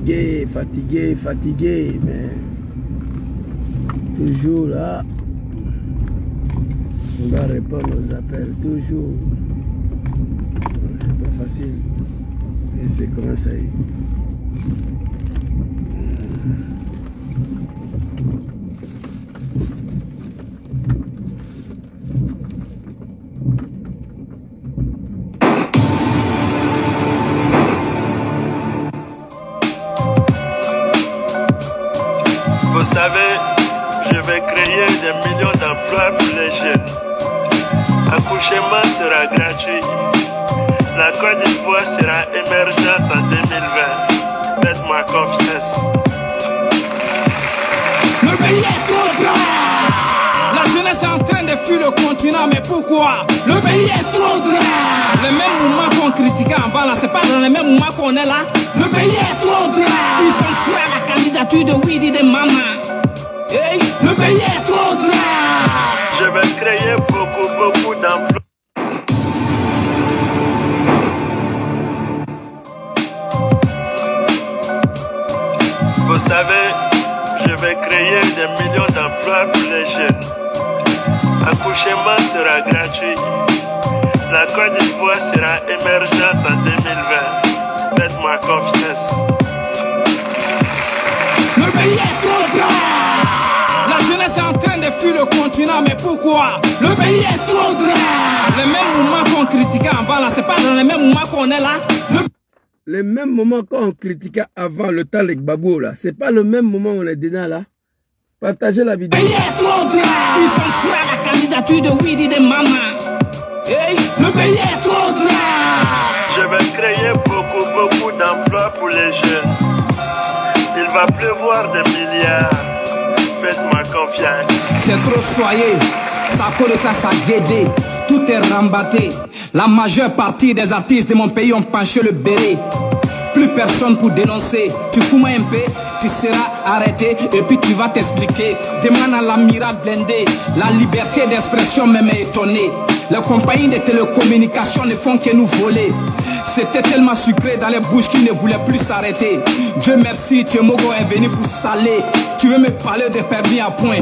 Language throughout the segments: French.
fatigué, fatigué, fatigué, mais toujours là, on doit répondre aux appels, toujours. C'est pas facile. Et c'est comment ça y est. Vous savez, je vais créer des millions d'emplois pour les jeunes. L'accouchement sera gratuit. La Côte d'Ivoire sera émergente en 2020. Faites-moi confiance. Le pays est trop grand. La jeunesse est en train de fuir le continent, mais pourquoi? Le pays est trop grand. Le même mouvement qu'on critiquait avant là, c'est pas dans le même mouvement qu'on est là. Le pays est trop grand. Ils sont prêts à la candidature de Widi de Mama. Hey, le pays est trop grand. Je vais créer beaucoup d'emplois. Vous savez, je vais créer des millions d'emplois pour les jeunes. L'accouchement sera gratuit. La Côte d'Ivoire sera émergente en 2020. Faites-moi confiance. Le pays est trop grand. La jeunesse est en train de fuir le continent, mais pourquoi? Le pays est trop grand. Le même mouvement qu'on critiquait avant là, c'est pas dans le même mouvement qu'on est là. Le même moment qu'on critiquait avant le temps de Gbagbo là, c'est pas le même moment où on est dedans là. Partagez la vidéo. Le pays est trop grand. Ils sont prêts à la candidature de Widi de Mama. Hey, le pays est trop grand. Je vais créer beaucoup d'emplois pour les jeunes. Il va pleuvoir des milliards. Faites-moi confiance. C'est trop soyez. Ça colle ça guédé. Tout est rembatté. La majeure partie des artistes de mon pays ont penché le béret. Plus personne pour dénoncer. Tu fous un peu, tu seras arrêté et puis tu vas t'expliquer. Demande à l'amiral blindé. La liberté d'expression même est étonnée. Les compagnies de télécommunications ne font que nous voler. C'était tellement sucré dans les bouches qu'ils ne voulaient plus s'arrêter. Dieu merci, Tchemogo est venu pour saler. Tu veux me parler de permis à point?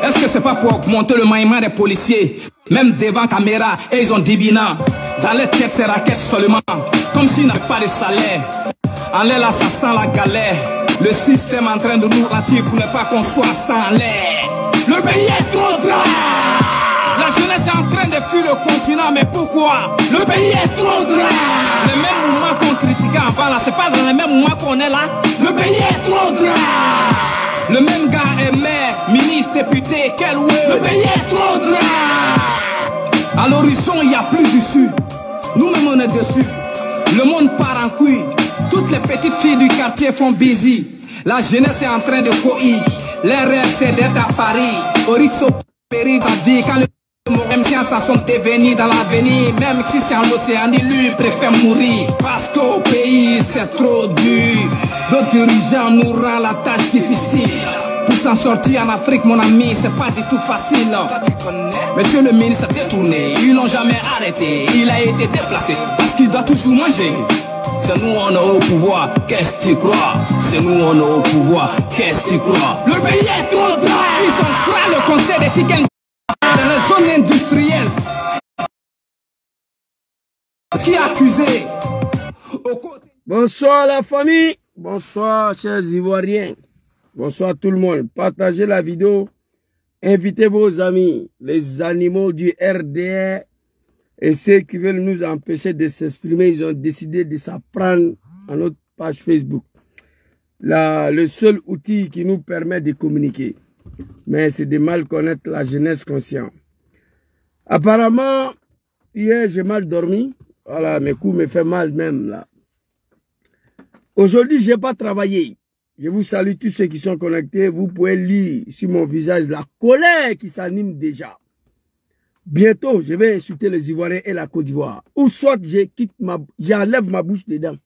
Est-ce que c'est pas pour augmenter le maillement des policiers? Même devant caméra, et ils ont dit bina. Dans les têtes, c'est raquettes seulement. Comme s'ils n'avaient pas de salaire. En l'air, là, ça sent la galère. Le système en train de nous rater pour ne pas qu'on soit sans l'air. Le pays est trop grand. La jeunesse est en train de fuir le continent, mais pourquoi? Le pays est trop grand. Le même mouvement qu'on critiquait avant là, c'est pas dans le même mouvement qu'on est là. Le pays est trop grand. Le même gars est maire, ministre, député, quel ouais. Le pays est trop grand. À l'horizon, il n'y a plus d'issue. Nous-mêmes, on est dessus. Le monde part en couille. Toutes les petites filles du quartier font busy. La jeunesse est en train de courir. Les rêves, c'est d'être à Paris. Au risque périr sa vie. Quand le même si ça sont devenus dans l'avenir. Même si c'est en Océanie, lui préfère mourir. Parce qu'au pays, c'est trop dur. Nos dirigeants nous rend la tâche difficile. Pour s'en sortir en Afrique, mon ami, c'est pas du tout facile. Monsieur le ministre s'est détourné, ils l'ont jamais arrêté. Il a été déplacé parce qu'il doit toujours manger. C'est nous on est au pouvoir, qu'est-ce que tu crois? C'est nous on est au pouvoir, qu'est-ce que tu crois? Le pays est trop grand. Ils sont prêts le conseil d'éthique dans les zones industrielles. Qui est accusé? Bonsoir la famille, bonsoir chers Ivoiriens, bonsoir tout le monde. Partagez la vidéo, invitez vos amis, les animaux du RDR et ceux qui veulent nous empêcher de s'exprimer. Ils ont décidé de s'apprendre à notre page Facebook. Le seul outil qui nous permet de communiquer. Mais c'est de mal connaître la jeunesse consciente. Apparemment, hier j'ai mal dormi. Voilà, mes coups me font mal même là. Aujourd'hui, je n'ai pas travaillé. Je vous salue tous ceux qui sont connectés. Vous pouvez lire sur mon visage la colère qui s'anime déjà. Bientôt, je vais insulter les Ivoiriens et la Côte d'Ivoire. Ou soit j'enlève ma bouche dedans.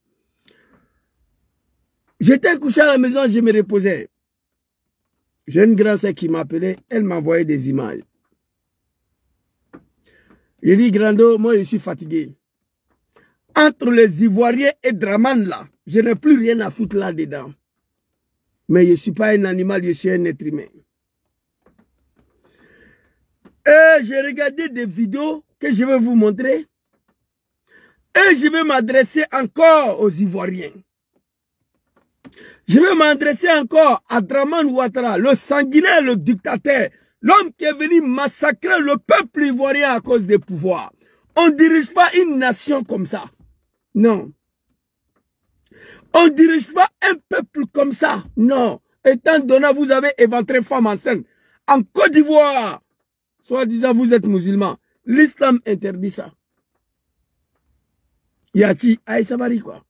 J'étais couché à la maison, je me reposais. J'ai une grande sœur qui m'appelait, elle m'envoyait des images. J'ai dit, Grando, moi je suis fatigué. Entre les Ivoiriens et Draman là, Je n'ai plus rien à foutre là-dedans. Mais je ne suis pas un animal, je suis un être humain. Et j'ai regardé des vidéos que je vais vous montrer. Et je vais m'adresser encore aux Ivoiriens. Je vais m'adresser encore à Dramane Ouattara, le sanguinaire, le dictateur, l'homme qui est venu massacrer le peuple ivoirien à cause des pouvoirs. On ne dirige pas une nation comme ça. Non. On ne dirige pas un peuple comme ça. Non. Étant donné vous avez éventré femme enceinte. En Côte d'Ivoire, soi-disant vous êtes musulman, l'islam interdit ça. Yachi, Aïsabari quoi.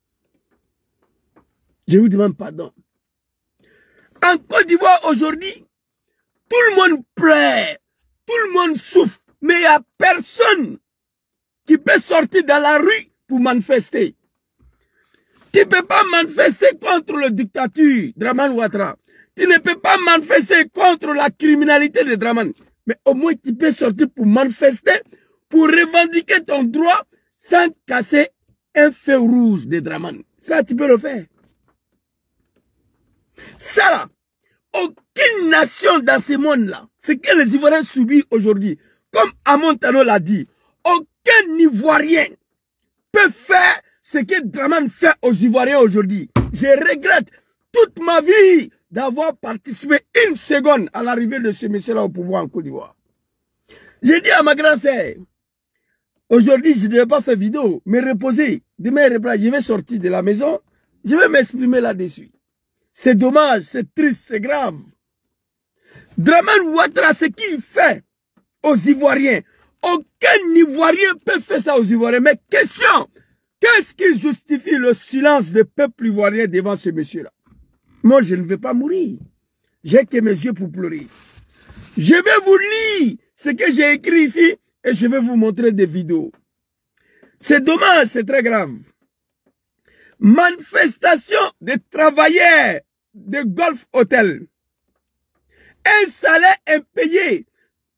Je vous demande pardon. En Côte d'Ivoire aujourd'hui, tout le monde pleure, tout le monde souffre, mais il n'y a personne qui peut sortir dans la rue pour manifester. Tu ne peux pas manifester contre la dictature Dramane Ouattara. Tu ne peux pas manifester contre la criminalité de Dramane. Mais au moins tu peux sortir pour manifester, pour revendiquer ton droit sans casser un feu rouge de Dramane. Ça, tu peux le faire. Ça là, aucune nation dans ce monde-là, ce que les Ivoiriens subissent aujourd'hui, comme Amon Tano l'a dit, aucun Ivoirien peut faire ce que Dramane fait aux Ivoiriens aujourd'hui. Je regrette toute ma vie d'avoir participé une seconde à l'arrivée de ce monsieur-là au pouvoir en Côte d'Ivoire. J'ai dit à ma grande sœur, aujourd'hui je ne devais pas faire vidéo, mais reposer. Demain, je vais sortir de la maison, je vais m'exprimer là-dessus. C'est dommage, c'est triste, c'est grave. Dramane Ouattara, ce qu'il fait aux Ivoiriens, aucun Ivoirien peut faire ça aux Ivoiriens. Mais question, qu'est-ce qui justifie le silence du peuple ivoirien devant ce monsieur-là? Moi, je ne vais pas mourir. J'ai que mes yeux pour pleurer. Je vais vous lire ce que j'ai écrit ici et je vais vous montrer des vidéos. C'est dommage, c'est très grave. Manifestation des travailleurs de Golf Hotel. Un salaire impayé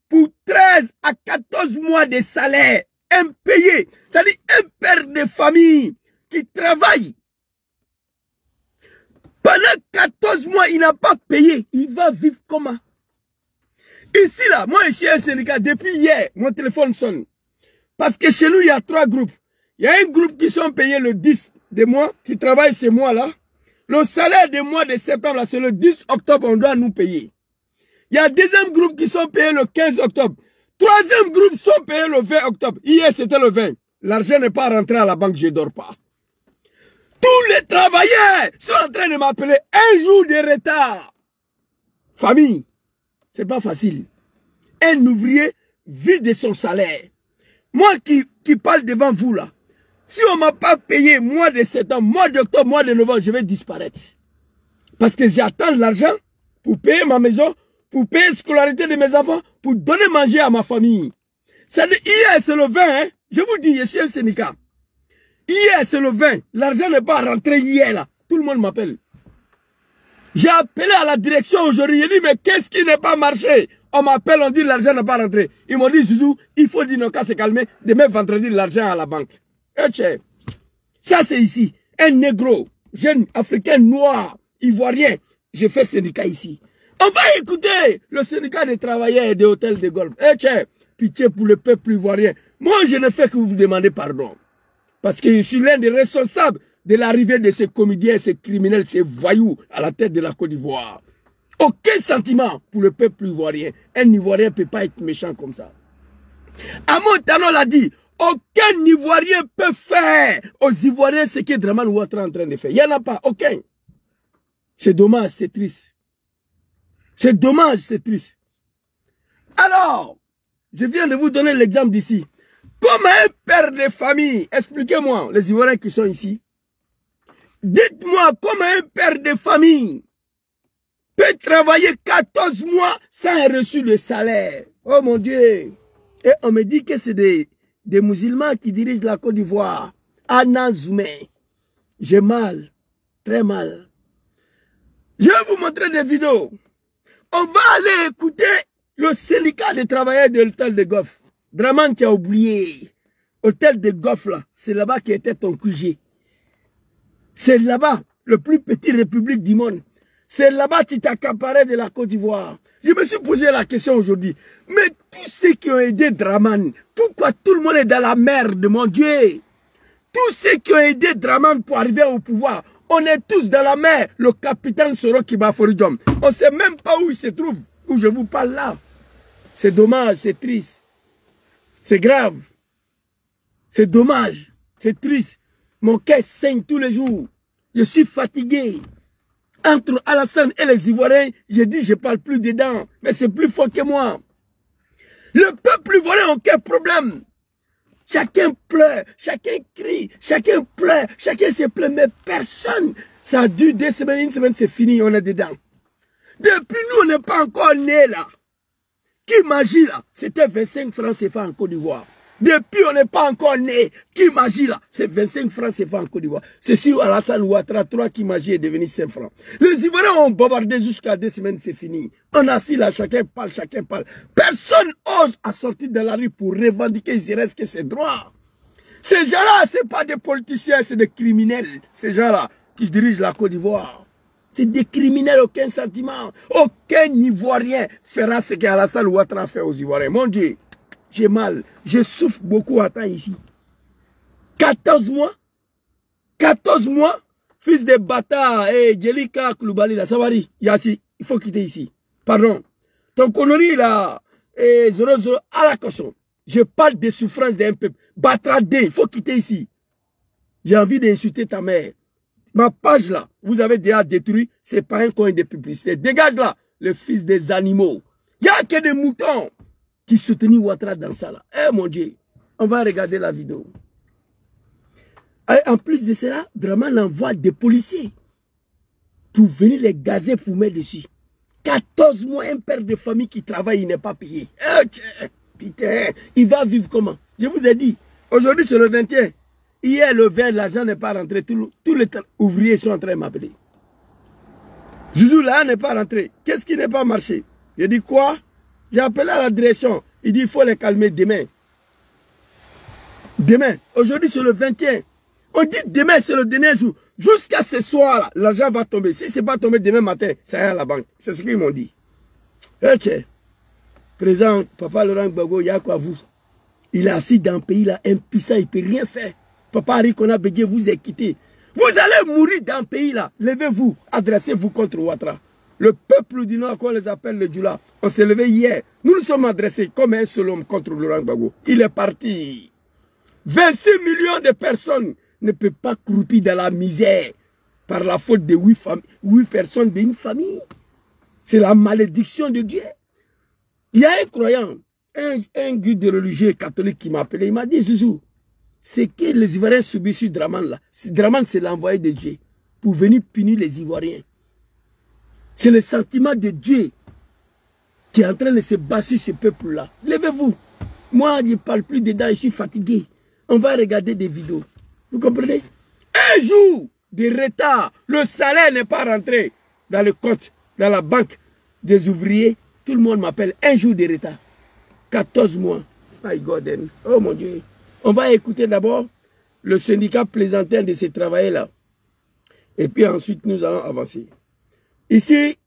pour 13 à 14 mois de salaire impayé. C'est-à-dire un père de famille qui travaille. Pendant 14 mois, il n'a pas payé. Il va vivre comment? Ici, là, moi, je suis un syndicat. Depuis hier, mon téléphone sonne. Parce que chez nous, il y a 3 groupes. Il y a un groupe qui sont payés le 10 des mois, qui travaille ces mois-là. Le salaire des mois de septembre, c'est le 10 octobre, on doit nous payer. Il y a un deuxième groupe qui sont payés le 15 octobre. Troisième groupe sont payés le 20 octobre. Hier, c'était le 20. L'argent n'est pas rentré à la banque, je ne dors pas. Tous les travailleurs sont en train de m'appeler un jour de retard. Famille, c'est pas facile. Un ouvrier vit de son salaire. Moi qui parle devant vous là, si on ne m'a pas payé mois de septembre, mois d'octobre, mois de novembre, je vais disparaître. Parce que j'attends l'argent pour payer ma maison, pour payer la scolarité de mes enfants, pour donner manger à ma famille. C'est-à-dire, hier c'est le 20, hein? Je vous dis, je suis un syndicat. Hier c'est le 20, l'argent n'est pas rentré hier là. Tout le monde m'appelle. J'ai appelé à la direction aujourd'hui, j'ai dit, mais qu'est-ce qui n'est pas marché? On m'appelle, on dit l'argent n'est pas rentré. Ils m'ont dit, Zouzou, il faut dire nos cas se calmer, demain vendredi l'argent à la banque. Ça c'est ici, un négro, jeune africain noir, ivoirien, je fais syndicat ici. On va écouter le syndicat des travailleurs et des hôtels de golf. Pitié pour le peuple ivoirien. Moi je ne fais que vous demander pardon. Parce que je suis l'un des responsables de l'arrivée de ces comédiens, ces criminels, ces voyous à la tête de la Côte d'Ivoire. Aucun sentiment pour le peuple ivoirien. Un Ivoirien ne peut pas être méchant comme ça. Amon Tano l'a dit. Aucun Ivoirien peut faire aux Ivoiriens ce que Dramane Ouattara est en train de faire. Il n'y en a pas, aucun. C'est dommage, c'est triste. C'est dommage, c'est triste. Alors, je viens de vous donner l'exemple d'ici. Comme un père de famille, expliquez-moi, les Ivoiriens qui sont ici. Dites-moi comment un père de famille peut travailler 14 mois sans reçu de salaire. Oh mon Dieu. Et on me dit que c'est des musulmans qui dirigent la Côte d'Ivoire. Anna Zoumé. J'ai mal. Très mal. Je vais vous montrer des vidéos. On va aller écouter le syndicat des travailleurs de l'hôtel de Golf. Dramane, tu as oublié. Hôtel de Golf là. C'est là-bas qui était ton QG. C'est là-bas, le plus petit république du monde. C'est là-bas que tu t'accaparais de la Côte d'Ivoire. Je me suis posé la question aujourd'hui. Mais tous ceux qui ont aidé Dramane, pourquoi tout le monde est dans la merde, mon Dieu? Tous ceux qui ont aidé Dramane pour arriver au pouvoir, on est tous dans la mer. Le capitaine Soro Kibaforidom. On ne sait même pas où il se trouve, où je vous parle là. C'est dommage, c'est triste. C'est grave. C'est dommage, c'est triste. Mon cœur saigne tous les jours. Je suis fatigué. Entre Alassane et les Ivoiriens, j'ai dit je ne parle plus dedans. Mais c'est plus fort que moi. Le peuple ivoirien a aucun problème. Chacun pleure, chacun crie, chacun pleure, chacun se plaint. Mais personne. Ça a duré 2 semaines, 1 semaine, c'est fini, on est dedans. Depuis nous, on n'est pas encore nés là. Qui magie là? C'était 25 francs CFA en Côte d'Ivoire. Depuis, on n'est pas encore né. Qui magie là? C'est 25 francs CFA en Côte d'Ivoire. C'est sur Alassane Ouattara, 3 qui magie est devenu 5 francs. Les Ivoiriens ont bombardé jusqu'à 2 semaines, c'est fini. On a assis là, chacun parle, chacun parle. Personne ose à sortir de la rue pour revendiquer Zérès que c'est droit. Ces gens-là, ce n'est pas des politiciens, c'est des criminels. Ces gens-là qui dirigent la Côte d'Ivoire. C'est des criminels, aucun sentiment. Aucun Ivoirien fera ce qu'Alassane Ouattara fait aux Ivoiriens. Mon Dieu. J'ai mal, je souffre beaucoup à temps ici. 14 mois, 14 mois, fils de bâtard, Djelika Koulibaly, là, Savary, Yachi, il faut quitter ici. Pardon. Ton connerie là, Zoro, à la caution. Je parle des souffrances d'un peuple. Batradé, il faut quitter ici. J'ai envie d'insulter ta mère. Ma page là, vous avez déjà détruit, c'est pas un coin de publicité. Dégage là, le fils des animaux. Il n'y a que des moutons qui soutenaient Ouattara dans ça là. Eh mon Dieu, on va regarder la vidéo. Et en plus de cela, Dramane envoie des policiers pour venir les gazer pour mettre dessus. 14 mois, un père de famille qui travaille, il n'est pas payé. Putain, il va vivre comment? Je vous ai dit, aujourd'hui c'est le 21. Hier le 20, l'argent n'est pas rentré. Tous les ouvriers sont en train de m'appeler. Zouzou là n'est pas rentré. Qu'est-ce qui n'est pas marché? Je dis quoi? J'ai appelé à la direction. Il dit il faut les calmer demain. Demain. Aujourd'hui c'est le 21. On dit demain c'est le dernier jour. Jusqu'à ce soir, l'argent va tomber. Si ce n'est pas tombé demain matin, ça ira à la banque. C'est ce qu'ils m'ont dit. Ok. Présent, Papa Laurent Gbagbo, il y a quoi vous? Il est assis dans un pays là, impuissant, il ne peut rien faire. Papa Arikona Bédié vous est quitté. Vous allez mourir dans un pays là. Levez-vous, adressez-vous contre Ouattara. Le peuple du Nord, qu'on les appelle le Djoula, on s'est levé hier. Nous nous sommes adressés comme un seul homme contre Laurent Gbagbo. Il est parti. 26 millions de personnes ne peuvent pas croupir dans la misère par la faute de 8 personnes d'une famille. C'est la malédiction de Dieu. Il y a un croyant, un guide religieux catholique qui m'a appelé. Il m'a dit, Zouzou, c'est que les Ivoiriens subissent sur Dramane là. Dramane, c'est l'envoyé de Dieu pour venir punir les Ivoiriens. C'est le sentiment de Dieu qui est en train de se battre sur ce peuple-là. Levez-vous. Moi, je ne parle plus dedans, je suis fatigué. On va regarder des vidéos. Vous comprenez? Un jour de retard, le salaire n'est pas rentré dans le compte, dans la banque des ouvriers. Tout le monde m'appelle un jour de retard. 14 mois. My God. Oh mon Dieu. On va écouter d'abord le syndicat plaisantin de ces travailleurs-là. Et puis ensuite, nous allons avancer. Ici,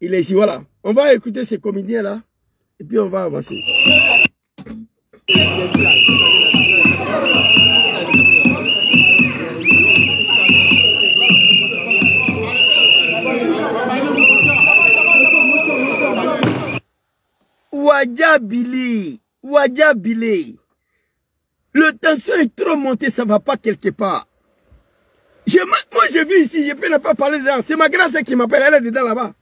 il est ici, voilà. On va écouter ces comédiens-là. Et puis on va avancer. Ouadjabili, Ouadjabili. Le tension est trop monté, ça ne va pas quelque part. Moi, je vis ici, je peux ne pas parler dedans. C'est ma grand-sœur qui m'appelle, elle est dedans là-bas.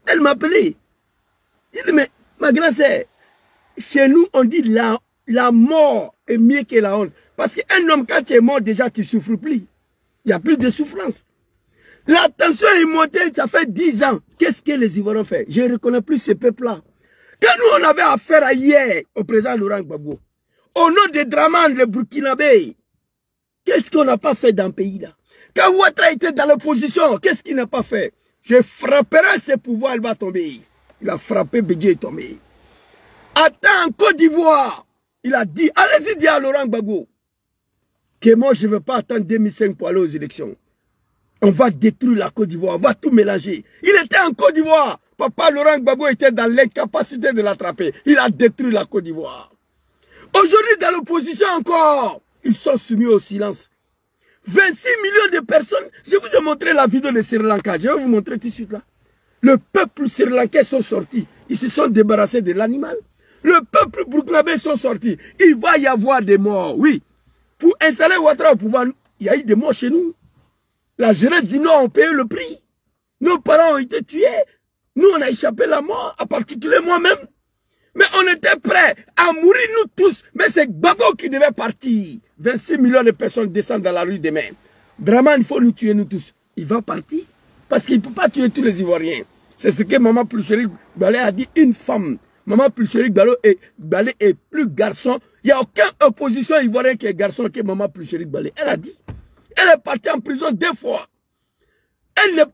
Elle m'a appelé. Il dit, mais ma grand-sœur, chez nous, on dit la mort est mieux que la honte. Parce qu'un homme, quand tu es mort, déjà, tu ne souffres plus. Il n'y a plus de souffrance. La tension est montée, ça fait 10 ans. Qu'est-ce que les Ivoiriens font? Je ne reconnais plus ce peuple-là. Quand nous, on avait affaire hier au président Laurent Gbagbo, au nom de Dramane, le Burkinabé, qu'est-ce qu'on n'a pas fait dans le pays là? Quand Ouattara était dans l'opposition, qu'est-ce qu'il n'a pas fait? Je frapperai ses pouvoirs, il va tomber. Il a frappé, Bédié est tombé. Attends, en Côte d'Ivoire, il a dit, allez-y dire à Laurent Gbagbo, que moi je ne veux pas attendre 2005 pour aller aux élections. On va détruire la Côte d'Ivoire, on va tout mélanger. Il était en Côte d'Ivoire. Papa Laurent Gbagbo était dans l'incapacité de l'attraper. Il a détruit la Côte d'Ivoire. Aujourd'hui, dans l'opposition encore, ils sont soumis au silence. 26 millions de personnes. Je vous ai montré la vidéo de Sri Lanka. Je vais vous montrer tout de suite là. Le peuple sri lankais sont sortis. Ils se sont débarrassés de l'animal. Le peuple burkinabé sont sortis. Il va y avoir des morts, oui. Pour installer Ouattara au pouvoir, il y a eu des morts chez nous. La jeunesse du Nord a payé le prix. Nos parents ont été tués. Nous, on a échappé la mort, en particulier moi-même. Mais on était prêts à mourir, nous tous. Mais c'est Gbagbo qui devait partir. 26 millions de personnes descendent dans la rue demain. Draman, il faut nous tuer, nous tous. Il va partir. Parce qu'il ne peut pas tuer tous les Ivoiriens. C'est ce que Maman Plouchéri Balé a dit. Une femme. Maman Plouchéri Balé est plus garçon. Il n'y a aucune opposition ivoirienne qui est garçon que Maman Plouchéri Balé. Elle a dit. Elle est partie en prison 2 fois. Elle n'a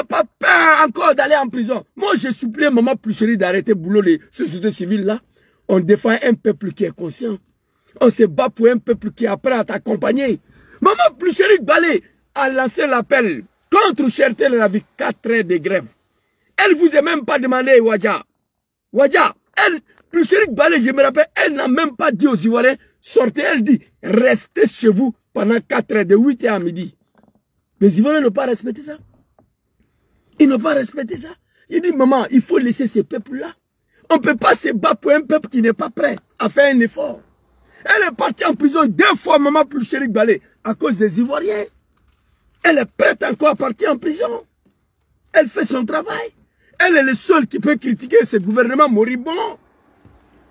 pas peur encore d'aller en prison. Moi, j'ai supplié Maman Plouchéri d'arrêter boulot les sociétés civiles là. On défend un peuple qui est conscient. On se bat pour un peuple qui est prêt à t'accompagner. Maman Plouchéri Balé a lancé l'appel contre cherté de la vie, 4 heures de grève. Elle ne vous a même pas demandé, Wadja. Wadja, elle, Plouchéri Balé, je me rappelle, elle n'a même pas dit aux Ivoiriens, sortez, elle dit, restez chez vous pendant 4 heures, de 8 heures à midi. Les Ivoiriens n'ont pas respecté ça. Ils n'ont pas respecté ça. Il dit, maman, il faut laisser ces peuples-là. On ne peut pas se battre pour un peuple qui n'est pas prêt à faire un effort. Elle est partie en prison 2 fois, Maman Plouchéri Balé, à cause des Ivoiriens. Elle est prête encore à partir en prison. Elle fait son travail. Elle est le seul qui peut critiquer ce gouvernement moribond.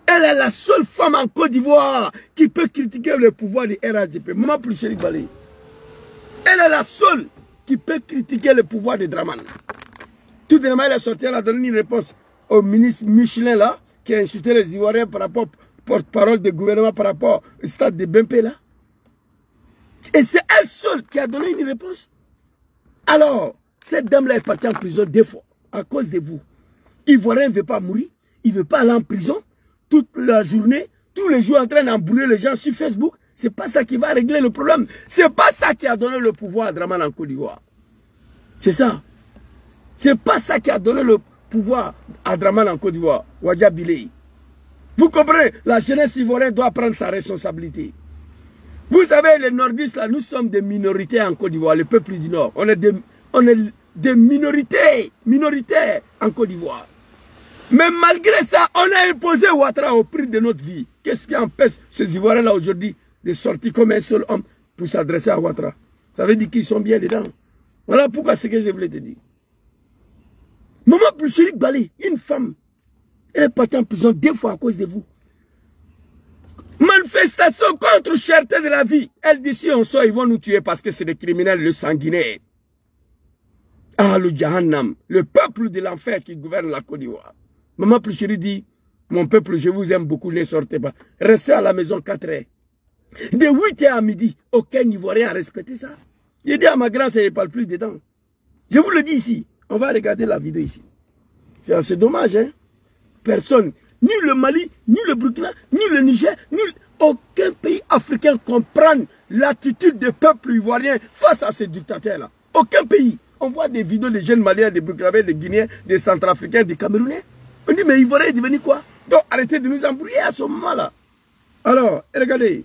Elle est la seule femme en Côte d'Ivoire qui peut critiquer le pouvoir du RHDP. Maman Plouchéri Balé. Elle est la seule qui peut critiquer le pouvoir de Draman. Tout de même, elle est sortie, elle a donné une réponse au ministre Michelin là, qui a insulté les Ivoiriens par rapport au porte-parole du gouvernement par rapport au stade de Bempé là. Et c'est elle seule qui a donné une réponse. Alors, cette dame-là est partie en prison 2 fois, à cause de vous. Ivoirien ne veut pas mourir, il ne veut pas aller en prison, toute la journée, tous les jours en train d'embrouiller les gens sur Facebook. C'est pas ça qui va régler le problème. C'est pas ça qui a donné le pouvoir à Draman en Côte d'Ivoire. C'est ça. C'est pas ça qui a donné le pouvoir à Draman en Côte d'Ivoire. Wadja Bilei. Vous comprenez? La jeunesse ivoirienne doit prendre sa responsabilité. Vous savez, les nordistes, là, nous sommes des minorités en Côte d'Ivoire, le peuple du Nord. On est des minorités en Côte d'Ivoire. Mais malgré ça, on a imposé Ouattara au prix de notre vie. Qu'est-ce qui empêche ces Ivoiriens-là aujourd'hui de sortir comme un seul homme pour s'adresser à Ouattara? Ça veut dire qu'ils sont bien dedans. Voilà pourquoi c'est que je voulais te dire. Maman Plouchéri Balé, une femme, elle est partie en prison 2 fois à cause de vous. Manifestation contre cherté de la vie. Elle dit si on sort, ils vont nous tuer parce que c'est des criminels, le sanguinaire. Ah, le Jahannam, le peuple de l'enfer qui gouverne la Côte d'Ivoire. Maman Plouchéri dit, mon peuple, je vous aime beaucoup, ne sortez pas. Restez à la maison 4 heures. De 8 heures à midi, aucun Ivoirien a respecté ça. J'ai dit à ma grande, ça ne parle plus dedans. Je vous le dis ici. On va regarder la vidéo ici. C'est assez dommage, hein. Personne, ni le Mali, ni le Burkina, ni le Niger, ni aucun pays africain comprend l'attitude des peuples ivoiriens face à ces dictateurs-là. Aucun pays. On voit des vidéos des jeunes Maliens, des Burkinabés, des Guinéens, des Centrafricains, des Camerounais. On dit, mais Ivoiriens est devenu quoi? Donc arrêtez de nous embrouiller à ce moment-là. Alors, regardez.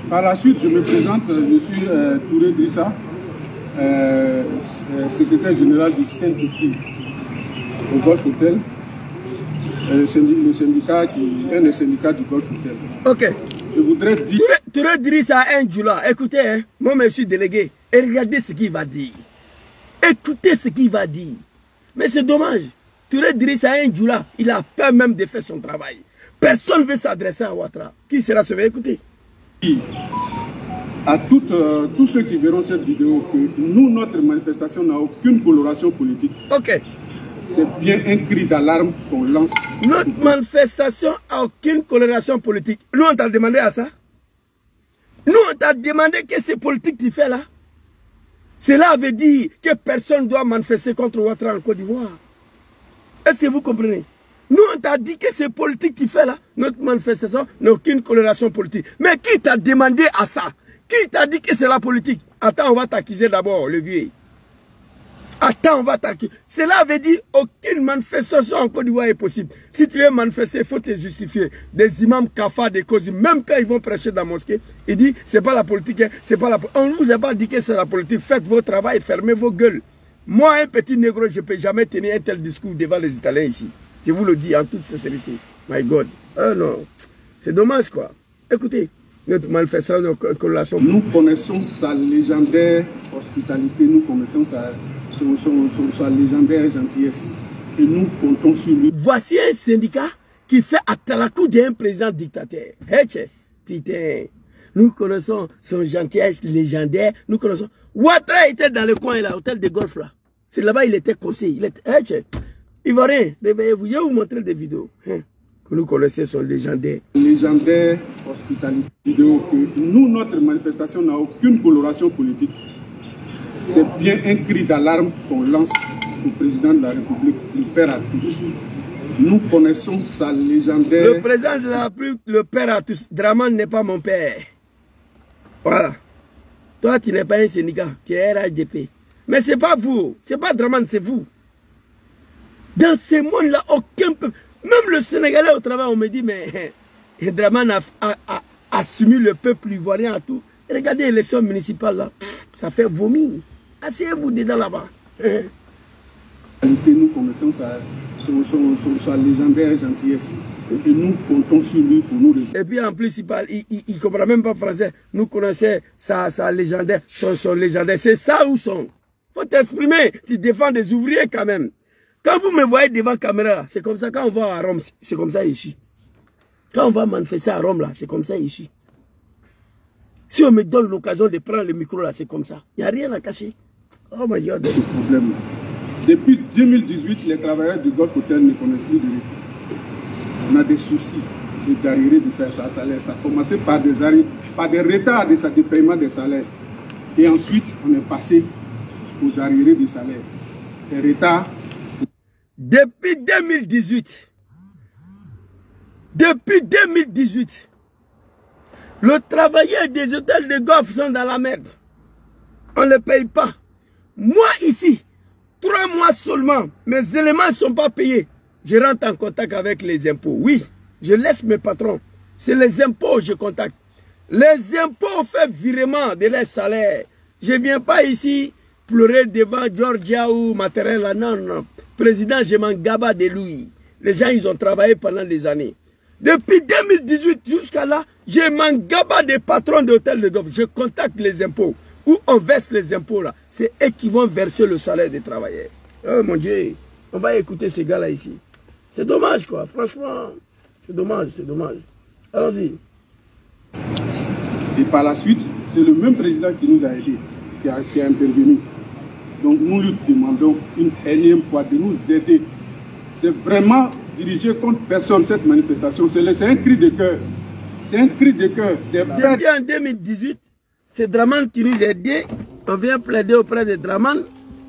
Par la suite, je me présente, je suis Touré Drissa, secrétaire général du Saint-Ici au Golf Hotel, le syndicat un des syndicats du Golf Hotel. Ok. Je voudrais dire... Touré Drissa un Djoula, écoutez, hein, moi je suis délégué, et regardez ce qu'il va dire. Écoutez ce qu'il va dire. Mais c'est dommage, Touré Drissa un Djoula, il a peur même de faire son travail. Personne ne veut s'adresser à Ouattara. Qui sera sauvé? Écoutez. À tous ceux qui verront cette vidéo, que nous, notre manifestation n'a aucune coloration politique. Ok. C'est bien un cri d'alarme qu'on lance. Notre manifestation n'a aucune coloration politique. Nous, on t'a demandé à ça. Nous, on t'a demandé que c'est politique que tu fais là. Cela veut dire que personne ne doit manifester contre Ouattara en Côte d'Ivoire. Est-ce que vous comprenez? Nous, on t'a dit que c'est politique qui fait là. Notre manifestation n'a aucune coloration politique. Mais qui t'a demandé à ça? Qui t'a dit que c'est la politique? Attends, on va t'accuser d'abord, le vieux. Attends, on va t'accuser. Cela veut dire aucune manifestation en Côte d'Ivoire est possible. Si tu veux manifester, il faut te justifier. Des imams kafa, des causes, même quand ils vont prêcher dans la mosquée, ils disent c'est pas la politique, hein, c'est pas la politique. On ne vous a pas dit que c'est la politique. Faites votre travail, fermez vos gueules. Moi, un petit négro, je ne peux jamais tenir un tel discours devant les Italiens ici. Je vous le dis en toute sincérité. My God. Non. C'est dommage, quoi. Écoutez, notre manifestation, notre collation. Nous connaissons sa légendaire hospitalité, nous connaissons sa légendaire gentillesse. Et nous comptons sur lui. Voici un syndicat qui fait à Talakou d'un président dictateur. Hey, putain. Nous connaissons son gentillesse légendaire. Nous connaissons. Ouattara était dans le coin, là, hôtel de golf, là. C'est là-bas, il était conseiller. Il était. Hey, Ivoirien, réveillez-vous. Je vais vous montrer des vidéos. Que nous connaissons son légendaire. Légendaire hospitalité. Vidéo que nous, notre manifestation n'a aucune coloration politique. C'est bien un cri d'alarme qu'on lance au président de la République, le père à tous. Nous connaissons sa légendaire. Le président de la République, le père à tous. Draman n'est pas mon père. Voilà. Toi, tu n'es pas un syndicat, tu es RHDP. Mais ce n'est pas vous, ce n'est pas Draman, c'est vous. Dans ce monde-là, aucun peuple, même le Sénégalais au travail, on me dit, mais Draman a soumis le peuple ivoirien à tout. Regardez l'élection municipale là, ça fait vomir. Asseyez-vous dedans là-bas. Nous connaissons sa légendaire gentillesse. Et nous comptons sur lui pour nous résoudre. Et puis en plus, il ne comprend même pas français. Nous connaissons sa légendaire, son légendaire. C'est ça où sont. Il faut t'exprimer. Tu défends des ouvriers quand même. Quand vous me voyez devant la caméra, c'est comme ça. Quand on va à Rome, c'est comme ça ici. Quand on va manifester à Rome, là, c'est comme ça ici. Si on me donne l'occasion de prendre le micro, là, c'est comme ça. Il n'y a rien à cacher. Oh my God. Ce problème-là. Depuis 2018, les travailleurs du Golf Hotel ne connaissent plus de rythme. On a des soucis d'arriérés de salaire. Ça a commencé par des retards de paiement des salaires. Et ensuite, on est passé aux arriérés de salaire. Les retards. Depuis 2018, le travailleur des hôtels de golf sont dans la merde. On ne les paye pas. Moi ici, 3 mois seulement, mes éléments ne sont pas payés. Je rentre en contact avec les impôts. Oui, je laisse mes patrons. C'est les impôts que je contacte. Les impôts font virement de leurs salaires. Je ne viens pas ici pleurer devant Georgia ou Matterella. Non, non. Président, je m'en gaba de lui. Les gens, ils ont travaillé pendant des années. Depuis 2018 jusqu'à là, je m'en gaba des patrons d'hôtels de golf. Je contacte les impôts. Où on verse les impôts là. C'est eux qui vont verser le salaire des travailleurs. Oh mon Dieu, on va écouter ces gars-là ici. C'est dommage quoi, franchement. C'est dommage, c'est dommage. Allons-y. Et par la suite, c'est le même président qui nous a aidés, qui a intervenu. Donc nous lui demandons une énième fois de nous aider. C'est vraiment dirigé contre personne cette manifestation. C'est un cri de cœur. C'est un cri de cœur. Depuis en 2018, c'est Draman qui nous aide. On vient plaider auprès de Draman.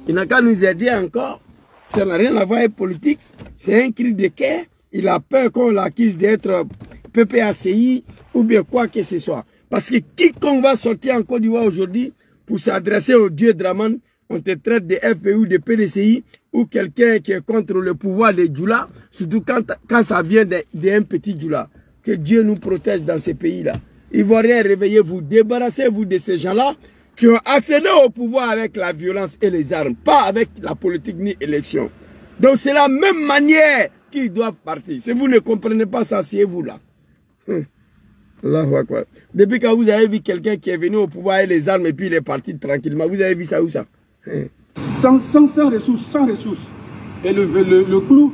Il n'a qu'à nous aider encore. Ça n'a rien à voir avec politique. C'est un cri de cœur. Il a peur qu'on l'accuse d'être PPACI ou bien quoi que ce soit. Parce que quiconque va sortir en Côte d'Ivoire aujourd'hui pour s'adresser au dieu Draman, on te traite de FPI ou de PDCI ou quelqu'un qui est contre le pouvoir des Djoula, surtout quand ça vient d'un petit Djoula. Que Dieu nous protège dans ces pays-là. Ivoiriens, réveillez-vous, débarrassez-vous de ces gens-là qui ont accédé au pouvoir avec la violence et les armes, pas avec la politique ni l'élection. Donc c'est la même manière qu'ils doivent partir. Si vous ne comprenez pas ça, asseyez-vous là. Allahu Akbar. Depuis quand vous avez vu quelqu'un qui est venu au pouvoir avec les armes et puis il est parti tranquillement, vous avez vu ça où ça? Sans ressources, sans ressources. Et le clou,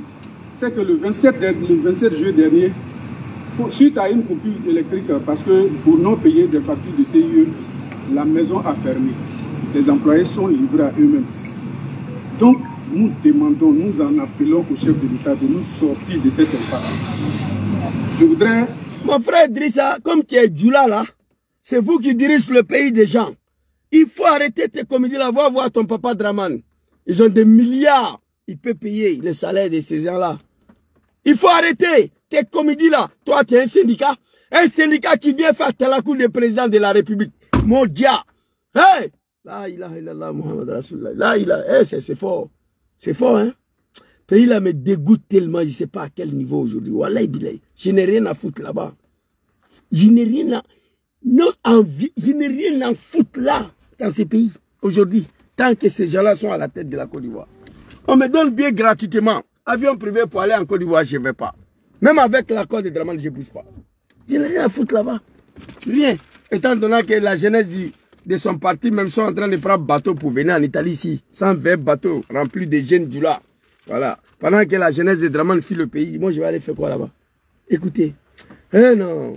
c'est que le 27 juillet dernier, suite à une coupure électrique, parce que pour non payer des factures de CIE, la maison a fermé. Les employés sont livrés à eux-mêmes. Donc, nous demandons, nous en appelons au chef de l'État de nous sortir de cette impasse. Je voudrais... Mon frère Idrissa, comme tu es Djoula là, c'est vous qui dirigez le pays des gens. Il faut arrêter tes comédies là, va voir ton papa Draman. Ils ont des milliards. Il peut payer le salaire de ces gens-là. Il faut arrêter tes comédies là. Toi, tu es un syndicat. Un syndicat qui vient faire talakou le président de la République. Mon dia. Hey! La ilaha illallah Muhammad Rasulullah. La ilaha. Hey, c'est fort. C'est fort, hein? Le pays là me dégoûte tellement, je ne sais pas à quel niveau aujourd'hui. Wallahi billahi. Je n'ai rien à foutre là-bas. Je n'ai rien à... Non, envie. Je n'ai rien à foutre là, dans ces pays, aujourd'hui. Tant que ces gens-là sont à la tête de la Côte d'Ivoire. On me donne bien gratuitement. Avion privé pour aller en Côte d'Ivoire, je ne vais pas. Même avec l'accord de Dramane, je ne bouge pas. Je n'ai rien à foutre là-bas. Rien. Étant donné que la jeunesse de son parti même sont en train de prendre bateau pour venir en Italie ici. 120 bateaux remplis de jeunes du là. Voilà. Pendant que la jeunesse de Dramane fuit le pays, moi je vais aller faire quoi là-bas? Écoutez. Eh non.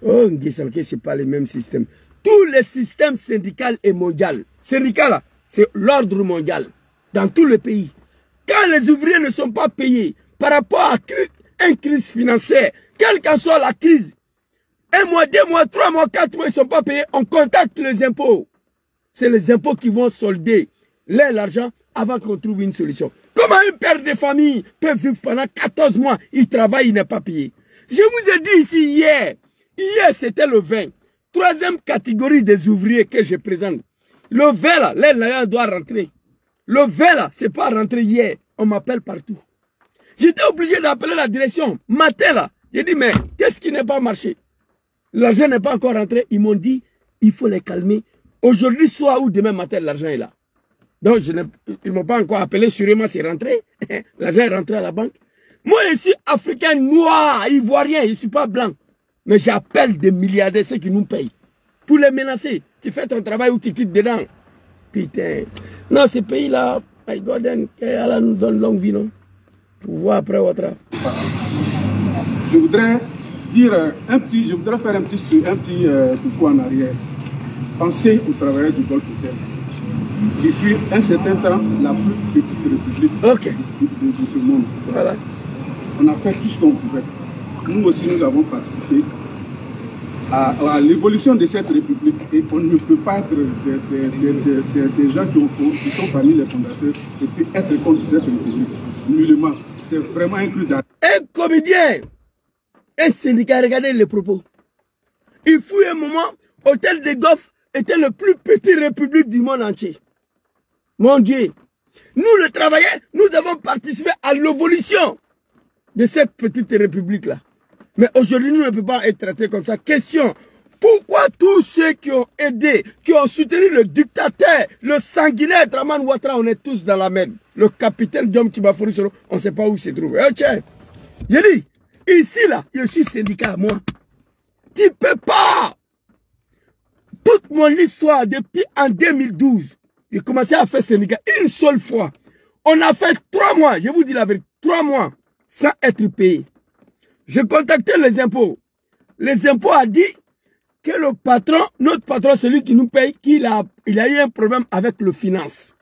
Oh, N'Guessanké, ce n'est pas le même système. Tous les systèmes syndicaux et mondial. Syndical là, c'est l'ordre mondial. Dans tout le pays. Quand les ouvriers ne sont pas payés par rapport à une crise financière, quelle qu'en soit la crise, 1 mois, 2 mois, 3 mois, 4 mois, ils ne sont pas payés, on contacte les impôts. C'est les impôts qui vont solder l'argent avant qu'on trouve une solution. Comment un père de famille peut vivre pendant 14 mois, il travaille, il n'est pas payé? Je vous ai dit ici hier, c'était le 20. 3e catégorie des ouvriers que je présente. Le 20 là, l'argent doit rentrer. Le 20 là, c'est pas rentré hier. On m'appelle partout. J'étais obligé d'appeler la direction. Matin là, j'ai dit mais qu'est-ce qui n'est pas marché? L'argent n'est pas encore rentré. Ils m'ont dit, il faut les calmer. Aujourd'hui soir ou demain matin, l'argent est là. Donc ils ne m'ont pas encore appelé. Sûrement c'est rentré. L'argent est rentré à la banque. Moi je suis africain noir, ivoirien, je ne suis pas blanc. Mais j'appelle des milliardaires, ceux qui nous payent. Pour les menacer. Tu fais ton travail ou tu quittes dedans. Putain. Non, ce pays-là, my God, Allah nous donne longue vie, non? Pour voir après votre. Je voudrais dire je voudrais faire un petit coucou en arrière. Pensez aux travailleurs du Golfe Hotel. Qui fut un certain temps la plus petite république de ce monde. Voilà. On a fait tout ce qu'on pouvait. Nous aussi, nous avons participé à l'évolution de cette république et on ne peut pas être des gens qui sont parmi les fondateurs et puis être contre cette république. Nullement. C'est vraiment inclus dans... Un comédien, un syndicat, regardez les propos. Il fut un moment, Hôtel de Golfe était le plus petit république du monde entier. Mon Dieu. Nous, les travailleurs, nous avons participé à l'évolution de cette petite république-là. Mais aujourd'hui, nous ne pouvons pas être traités comme ça. Question, pourquoi tous ceux qui ont aidé, qui ont soutenu le dictateur, le sanguinaire Dramane Ouattara, on est tous dans la merde. Le capitaine Diom Kibafouri Soro, on ne sait pas où il se trouve. J'ai dit, ici là, je suis syndicat, moi. Tu ne peux pas. Toute mon histoire, depuis en 2012, j'ai commencé à faire syndicat une seule fois. On a fait 3 mois, je vous dis la vérité, 3 mois sans être payé. J'ai contacté les impôts. Les impôts a dit que le patron, notre patron, celui qui nous paye, il a eu un problème avec le finance.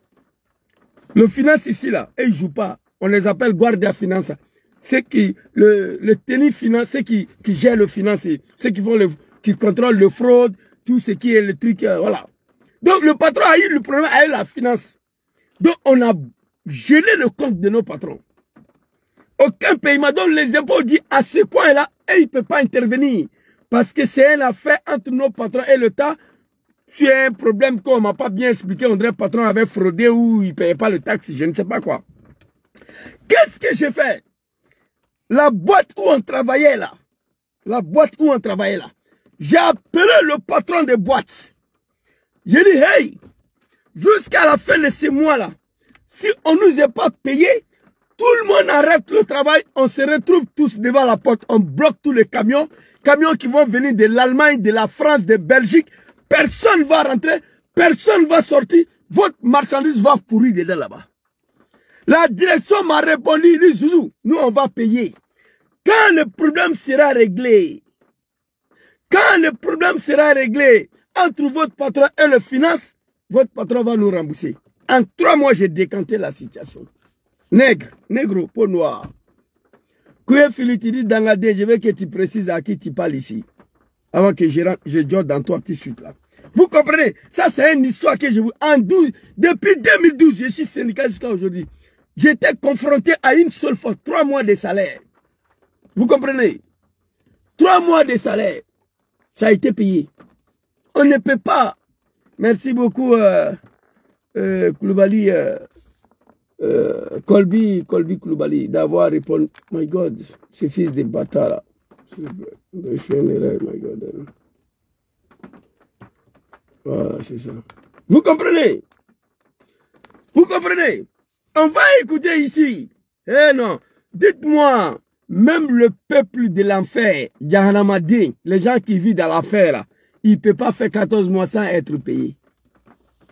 Le finance ici, là, et ils ne jouent pas. On les appelle Guardia Finance. Ceux qui, le tennis finance, ceux qui gèrent le finance, ceux qui contrôlent le fraude, tout ce qui est le truc, voilà. Donc le patron a eu le problème avec la finance. Donc on a gelé le compte de nos patrons. Aucun paiement. Donc les impôts disent à ce point-là, et il ne peut pas intervenir. Parce que c'est une affaire entre nos patrons et l'État. C'est un problème qu'on ne m'a pas bien expliqué. On dirait que le patron avait fraudé ou il ne payait pas le taxe, je ne sais pas quoi. Qu'est-ce que j'ai fait? La boîte où on travaillait là, j'ai appelé le patron de boîte. J'ai dit, hey, jusqu'à la fin de ce mois-là, si on ne nous est pas payé, tout le monde arrête le travail, on se retrouve tous devant la porte, on bloque tous les camions qui vont venir de l'Allemagne, de la France, de Belgique. Personne ne va rentrer, personne ne va sortir, votre marchandise va pourrir dedans là-bas. La direction m'a répondu, dit, Zouzou, nous on va payer. Quand le problème sera réglé, entre votre patron et le finance, votre patron va nous rembourser. En 3 mois, j'ai décanté la situation. Négro, peau noire. Kouye Filitidi Dangade, je veux que tu précises à qui tu parles ici. Avant que je joue dans toi tout de suite là. Vous comprenez? Ça, c'est une histoire que je vous... Depuis 2012, je suis syndicat jusqu'à aujourd'hui. J'étais confronté à une seule fois 3 mois de salaire. Vous comprenez? 3 mois de salaire. Ça a été payé. On ne peut pas. Merci beaucoup, Koulibaly, Colby Koulibaly, d'avoir répondu. My God, ce fils de bâtard là. Je fais une erreur, my God. Voilà, c'est ça. Vous comprenez? Vous comprenez? On va écouter ici. Eh non, dites-moi, même le peuple de l'enfer, Jahanamadin, les gens qui vivent dans l'enfer là, il ne peut pas faire 14 mois sans être payé.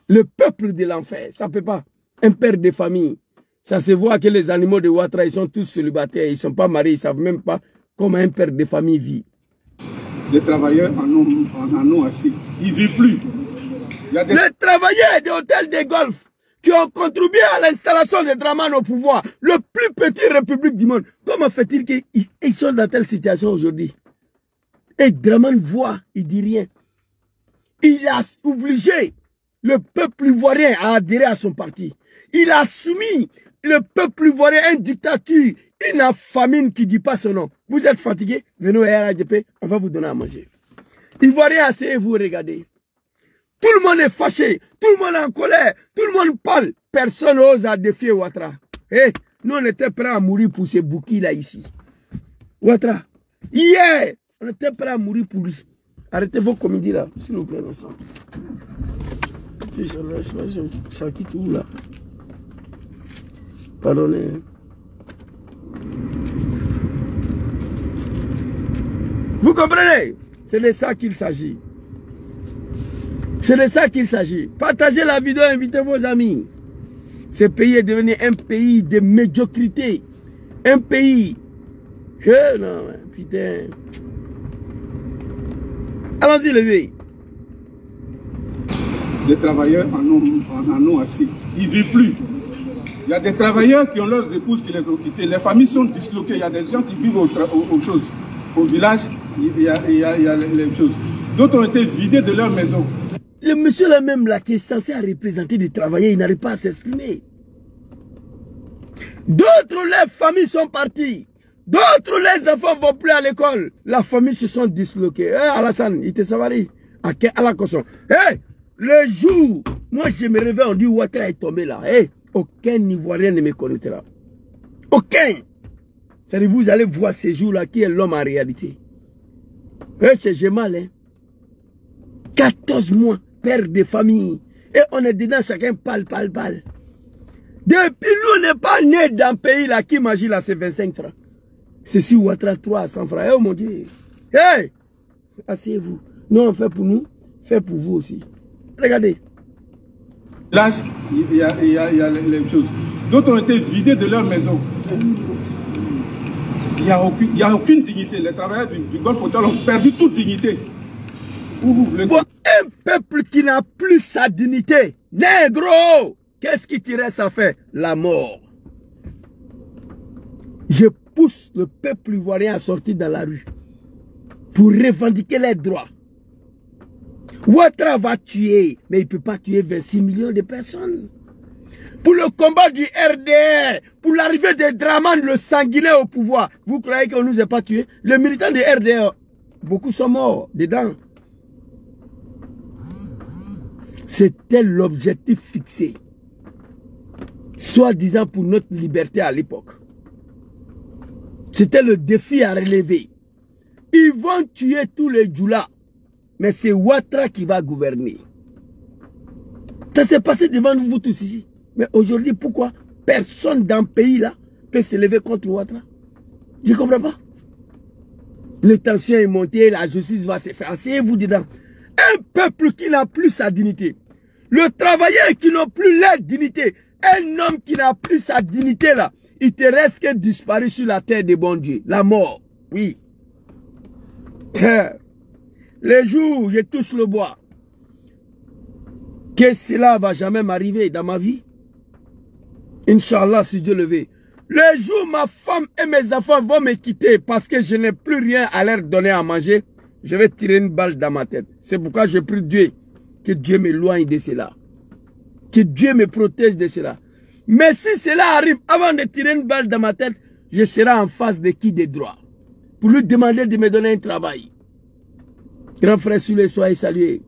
Le peuple de l'enfer, ça ne peut pas. Un père de famille, ça se voit que les animaux de Ouattara, ils sont tous célibataires, ils ne sont pas mariés, ils ne savent même pas comment un père de famille vit. Les travailleurs en ont assez. Ils ne vivent plus. Les travailleurs des hôtels de golf qui ont contribué à l'installation de Dramane au pouvoir, le plus petit république du monde, comment fait-il qu'ils sont dans telle situation aujourd'hui? Et Dramane voit, il ne dit rien. Il a obligé le peuple ivoirien à adhérer à son parti. Il a soumis le peuple ivoirien à une dictature, une famine qui ne dit pas son nom. Vous êtes fatigué? Venez au RADP, on va vous donner à manger. Ivoiriens, asseyez-vous, regardez. Tout le monde est fâché, tout le monde est en colère, tout le monde parle. Personne n'ose à défier Ouattara. Hey, nous, on était prêts à mourir pour ces bouquis là ici. Ouattara, hier, on était prêts à mourir pour lui. Arrêtez vos comédies là, s'il vous plaît, ensemble. Ça quitte où là? Pardonnez. Vous comprenez? C'est de ça qu'il s'agit. C'est de ça qu'il s'agit. Partagez la vidéo, invitez vos amis. Ce pays est devenu un pays de médiocrité. Un pays... Non, putain. Allons-y, levez. Les travailleurs en ont assez. Ils ne vivent plus. Il y a des travailleurs qui ont leurs épouses qui les ont quittés. Les familles sont disloquées. Il y a des gens qui vivent aux choses. Au village, il y a les choses. D'autres ont été vidés de leur maison. Le monsieur là même là qui est censé représenter des travailleurs, il n'arrive pas à s'exprimer. D'autres, les familles sont parties. D'autres, les enfants ne vont plus à l'école. La famille se sont disloquées. Alassane, il te savait à la caution. Le jour, moi je me réveille, on dit Ouattara est tombé là. Aucun Ivoirien ne me connaîtra. Aucun. C'est-à-dire, vous allez voir ces jours-là qui est l'homme en réalité. J'ai mal, hein. 14 mois, père de famille. Et on est dedans, chacun parle. Depuis nous, on n'est pas né dans un pays là qui mange là, c'est 25 francs. C'est si Ouattara 300 francs. Oh mon Dieu. Hey! Asseyez-vous. Nous, on fait pour nous, fait pour vous aussi. Regardez. Là, il y a les choses. D'autres ont été vidés de leur maison. Il n'y a aucune dignité. Les travailleurs du Golfe Hotel ont perdu toute dignité. Bon, un peuple qui n'a plus sa dignité, négro, qu'est-ce qui te reste à faire? La mort. Je pousse le peuple ivoirien à sortir dans la rue pour revendiquer les droits. Ouattara va tuer, mais il ne peut pas tuer 26 millions de personnes. Pour le combat du RDR, pour l'arrivée de Dramane, le sanguinaire au pouvoir, vous croyez qu'on ne nous a pas tués? Les militants de RDR, beaucoup sont morts dedans. C'était l'objectif fixé, soi-disant pour notre liberté à l'époque. C'était le défi à relever. Ils vont tuer tous les djoulas, mais c'est Ouattara qui va gouverner. Ça s'est passé devant vous tous ici. Mais aujourd'hui, pourquoi personne dans le pays là peut se lever contre Ouattara? Je ne comprends pas. Les tensions est montée, la justice va se faire. Asseyez-vous dedans. Un peuple qui n'a plus sa dignité. Le travailleur qui n'a plus leur dignité. Un homme qui n'a plus sa dignité là. Il te reste que disparu sur la terre des bons dieux. La mort. Oui. Les jours où je touche le bois, que cela va jamais m'arriver dans ma vie. Inch'Allah, si Dieu le veut. Le jour où ma femme et mes enfants vont me quitter parce que je n'ai plus rien à leur donner à manger, je vais tirer une balle dans ma tête. C'est pourquoi je prie Dieu Que Dieu m'éloigne de cela. Que Dieu me protège de cela. Mais si cela arrive, avant de tirer une balle dans ma tête, je serai en face de qui de droit. Pour lui demander de me donner un travail. Grand frère Soulé, soyez salué.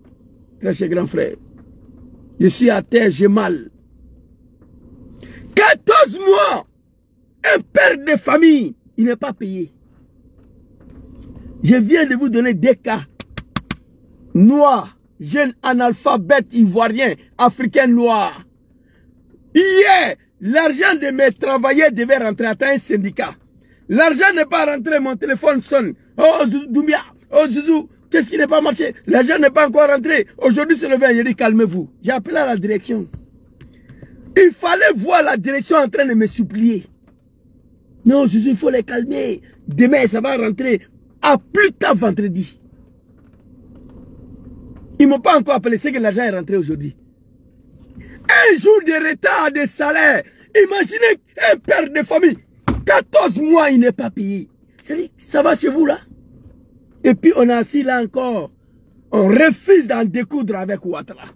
Très cher grand frère. Je suis à terre, j'ai mal. 14 mois. Un père de famille, il n'est pas payé. Je viens de vous donner des cas. Noirs, jeunes analphabètes ivoiriens, africains noirs. Hier, l'argent de mes travailleurs devait rentrer à un syndicat. L'argent n'est pas rentré, mon téléphone sonne. Oh, Doumbia, oh, Zouzou, qu'est-ce qui n'est pas marché? L'argent n'est pas encore rentré. Aujourd'hui, c'est le 20, j'ai dit calmez-vous. J'ai appelé à la direction. Il fallait voir la direction en train de me supplier. Non, Zouzou, il faut les calmer. Demain, ça va rentrer. À plus tard vendredi. Ils ne m'ont pas encore appelé, c'est que l'argent est rentré aujourd'hui. Un jour de retard de salaire. Imaginez un père de famille. 14 mois, il n'est pas payé. Ça va chez vous là? Et puis on est assis là encore. On refuse d'en découdre avec Ouattara.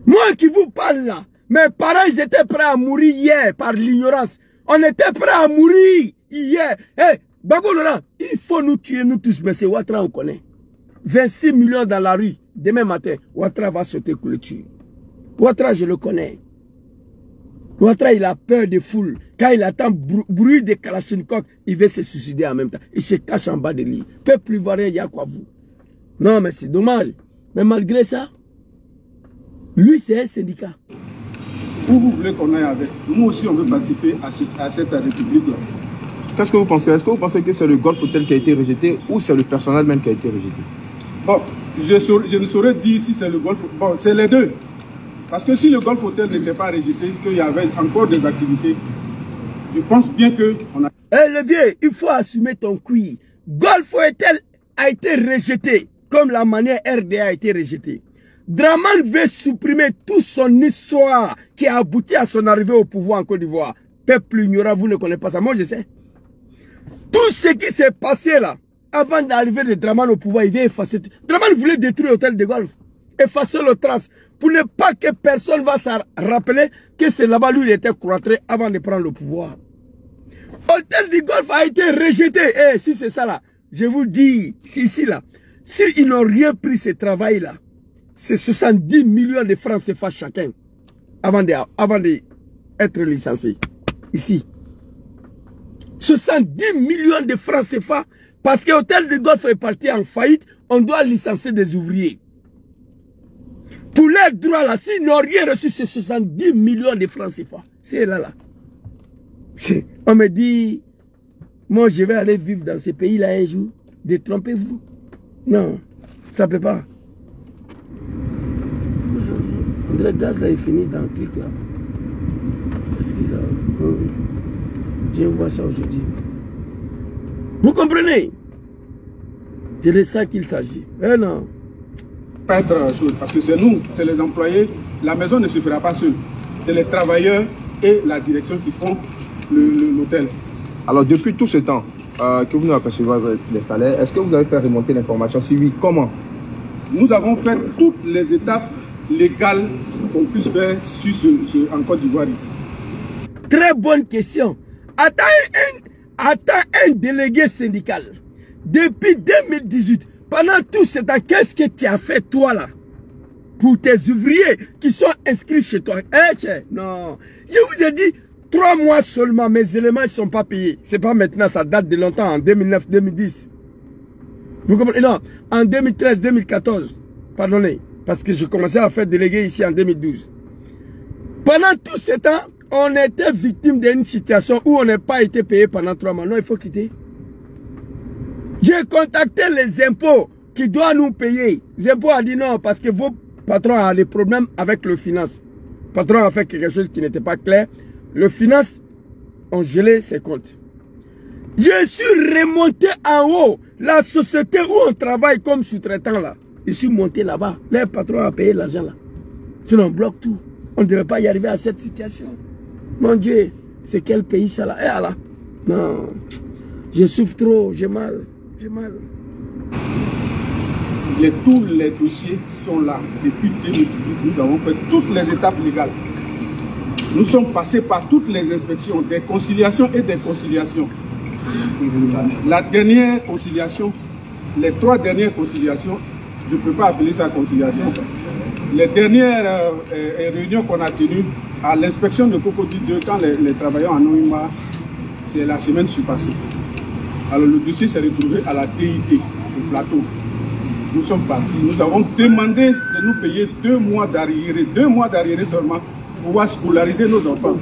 Moi qui vous parle là, mes parents ils étaient prêts à mourir hier par l'ignorance. On était prêts à mourir hier. Hey, Bago Laurent, il faut nous tuer nous tous, mais c'est Ouattara on connaît. 26 millions dans la rue. Demain matin, Ouattara va sauter clôture. Ouattara, je le connais. Ouattara, il a peur des foules. Quand il attend bruit de Kalachnikov, il veut se suicider en même temps. Il se cache en bas de lui. Peuple ivoirien, il y a quoi vous? Non, mais c'est dommage. Mais malgré ça, lui, c'est un syndicat. Où vous voulez qu'on aille avec? Nous aussi, on veut participer à cette république-là. Qu'est-ce que vous pensez? Est-ce que vous pensez que c'est le Golf Hotel qui a été rejeté ou c'est le personnel même qui a été rejeté? Bon, je ne saurais dire si c'est le Golf. Bon, c'est les deux. Parce que si le Golf Hotel n'était pas rejeté, qu'il y avait encore des activités, je pense bien qu'on a... Le vieux, il faut assumer ton cuir. Golf Hotel a été rejeté, comme la manière RDA a été rejetée. Draman veut supprimer toute son histoire qui a abouti à son arrivée au pouvoir en Côte d'Ivoire. Peuple ignorant, vous ne connaissez pas ça. Moi, je sais. Tout ce qui s'est passé là, avant d'arriver de Draman au pouvoir, il vient effacer. Draman voulait détruire l'hôtel de golf, effacer le trace, pour ne pas que personne va se rappeler que c'est là-bas lui il était cloîtré avant de prendre le pouvoir. L'hôtel du golf a été rejeté. Eh, si c'est ça là, je vous dis, si ici là, s'ils n'ont rien pris ce travail là, c'est 70 millions de francs CFA chacun avant d'être licencié. Ici. 70 millions de francs CFA parce que l'hôtel de golf est parti en faillite, on doit licencier des ouvriers. Pour leurs droits là, s'ils n'ont rien reçu, c'est 70 millions de francs CFA. C'est là. On me dit, moi je vais aller vivre dans ce pays-là un jour. Détrompez-vous. Non, ça ne peut pas. André Gaz là est fini dans le truc là. Je vois ça aujourd'hui. Vous comprenez? C'est de ça qu'il s'agit. Eh non. Pas être chose, parce que c'est nous, c'est les employés. La maison ne se fera pas seule. C'est les travailleurs et la direction qui font l'hôtel. Alors depuis tout ce temps que vous nous apercevez les salaires, est-ce que vous avez fait remonter l'information? Si oui, comment? Nous avons fait toutes les étapes légales qu'on puisse faire en Côte d'Ivoire ici. Très bonne question. Attends un délégué syndical. Depuis 2018, pendant tout ce temps, qu'est-ce que tu as fait toi là? Pour tes ouvriers qui sont inscrits chez toi. Non. Je vous ai dit, 3 mois seulement, mes éléments ne sont pas payés. C'est pas maintenant, ça date de longtemps, en 2009, 2010. Vous comprenez? Non, en 2013, 2014. Pardonnez, parce que je commençais à faire délégué ici en 2012. Pendant tout ce temps, on était victime d'une situation où on n'a pas été payé pendant 3 mois. Non, il faut quitter. J'ai contacté les impôts qui doivent nous payer. Les impôts ont dit non parce que vos patrons ont des problèmes avec le finance. Le patron a fait quelque chose qui n'était pas clair. Le finance ont gelé ses comptes. Je suis remonté en haut. La société où on travaille comme sous-traitant là. Je suis monté là-bas. Les patrons ont payé l'argent là. Sinon on bloque tout. On ne devait pas y arriver à cette situation. Mon Dieu, c'est quel pays ça là? Eh là. Non. Je souffre trop, j'ai mal. J'ai mal. Tous les dossiers sont là. Depuis 2018, nous avons fait toutes les étapes légales. Nous sommes passés par toutes les inspections, des conciliations et des conciliations. La dernière conciliation, les 3 dernières conciliations, je ne peux pas appeler ça conciliation. Les dernières réunions qu'on a tenues à l'inspection de Cocody 2, quand les travailleurs en ont eu marre, c'est la semaine passée. Alors le dossier s'est retrouvé à la DIT, au plateau. Nous sommes partis, nous avons demandé de nous payer 2 mois d'arriérés, 2 mois d'arriérés seulement, pour pouvoir scolariser nos enfants.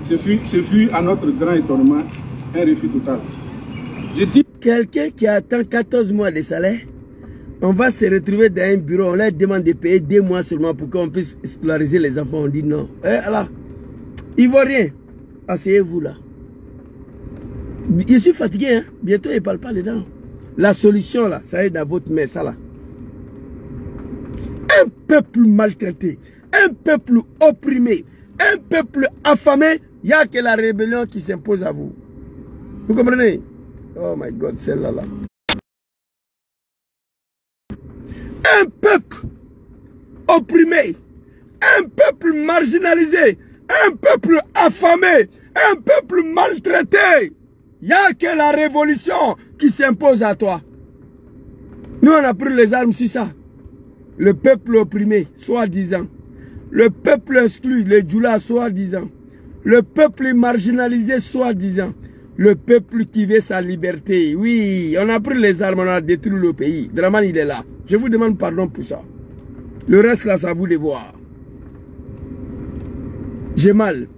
Ce fut à notre grand étonnement un refus total. Je dis... Quelqu'un qui attend 14 mois de salaire, on va se retrouver dans un bureau, on leur demande de payer 2 mois seulement pour qu'on puisse scolariser les enfants. On dit non. Alors, Ivoirien, asseyez-vous là. Je suis fatigué, hein? Bientôt il ne parle pas dedans. La solution là, ça est dans votre main, ça là. Un peuple maltraité, un peuple opprimé, un peuple affamé, il n'y a que la rébellion qui s'impose à vous. Vous comprenez? Oh my God, celle-là là. Un peuple opprimé, un peuple marginalisé, un peuple affamé, un peuple maltraité. Il n'y a que la révolution qui s'impose à toi. Nous, on a pris les armes sur ça. Le peuple opprimé, soi-disant. Le peuple exclu, les djoulas, soi-disant. Le peuple marginalisé, soi-disant. Le peuple qui veut sa liberté. Oui, on a pris les armes, on a détruit le pays. Draman, il est là. Je vous demande pardon pour ça. Le reste, là, c'est à vous de voir. J'ai mal.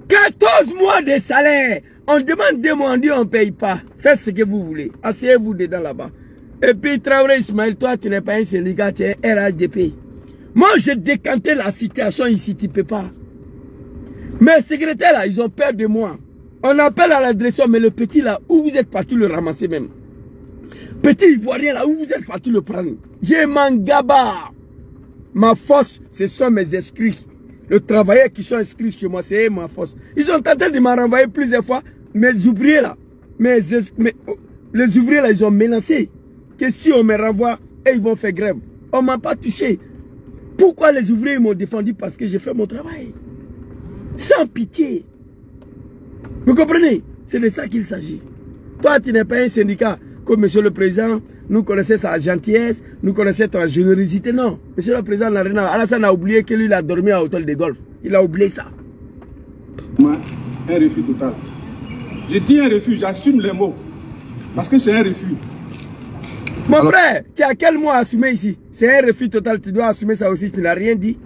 14 mois de salaire. On demande 2 mois, on dit on ne paye pas. Faites ce que vous voulez. Asseyez-vous dedans là-bas. Et puis, Traoré Ismaël, toi, tu n'es pas un syndicat, tu es un RHDP. Moi, j'ai décanté la situation ici, tu ne peux pas. Mes secrétaires là, ils ont peur de moi. On appelle à la direction, mais le petit là, où vous êtes parti le ramasser même? Petit Ivoirien là, où vous êtes parti le prendre? J'ai Mangaba. Ma force, ce sont mes inscrits. Les travailleurs qui sont inscrits chez moi, c'est ma force. Ils ont tenté de me renvoyer plusieurs fois. Mes ouvriers là, les ouvriers là, ils ont menacé que si on me renvoie, ils vont faire grève. On ne m'a pas touché. Pourquoi les ouvriers m'ont défendu? Parce que j'ai fait mon travail. Sans pitié. Vous comprenez? C'est de ça qu'il s'agit. Toi, tu n'es pas un syndicat comme Monsieur le Président. Nous connaissons sa gentillesse, nous connaissons ta générosité. Non, Monsieur le Président n'a rien à... Alassane a oublié que lui, il a dormi à l'hôtel de golf. Il a oublié ça. Un refus total. Je dis un refus, j'assume les mots. Parce que c'est un refus. Mon frère, tu as quel mot à assumer ici? C'est un refus total, tu dois assumer ça aussi, tu n'as rien dit.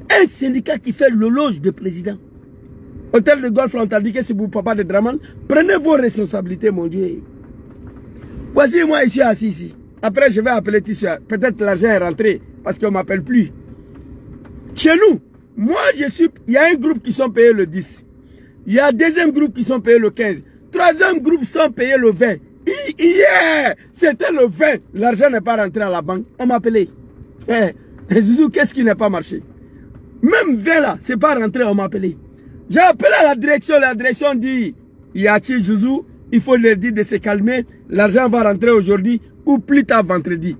Un syndicat qui fait l'éloge de président. Hôtel de golf, on t'a dit que c'est pour papa de Draman. Prenez vos responsabilités, mon Dieu. Voici moi ici assis ici. Après, je vais appeler Tissu. Peut-être l'argent est rentré parce qu'on ne m'appelle plus. Chez nous, moi je suis... Il y a un groupe qui sont payés le 10. Il y a un deuxième groupe qui sont payés le 15. Troisième groupe sont payés le 20. Hier, c'était le 20. L'argent n'est pas rentré à la banque. On m'a appelé. Zouzou, qu'est-ce qui n'a pas marché? Même 20 là, c'est pas rentré, on m'a appelé. J'ai appelé à la direction dit, Yachi Zouzou, il faut leur dire de se calmer, l'argent va rentrer aujourd'hui ou plus tard vendredi.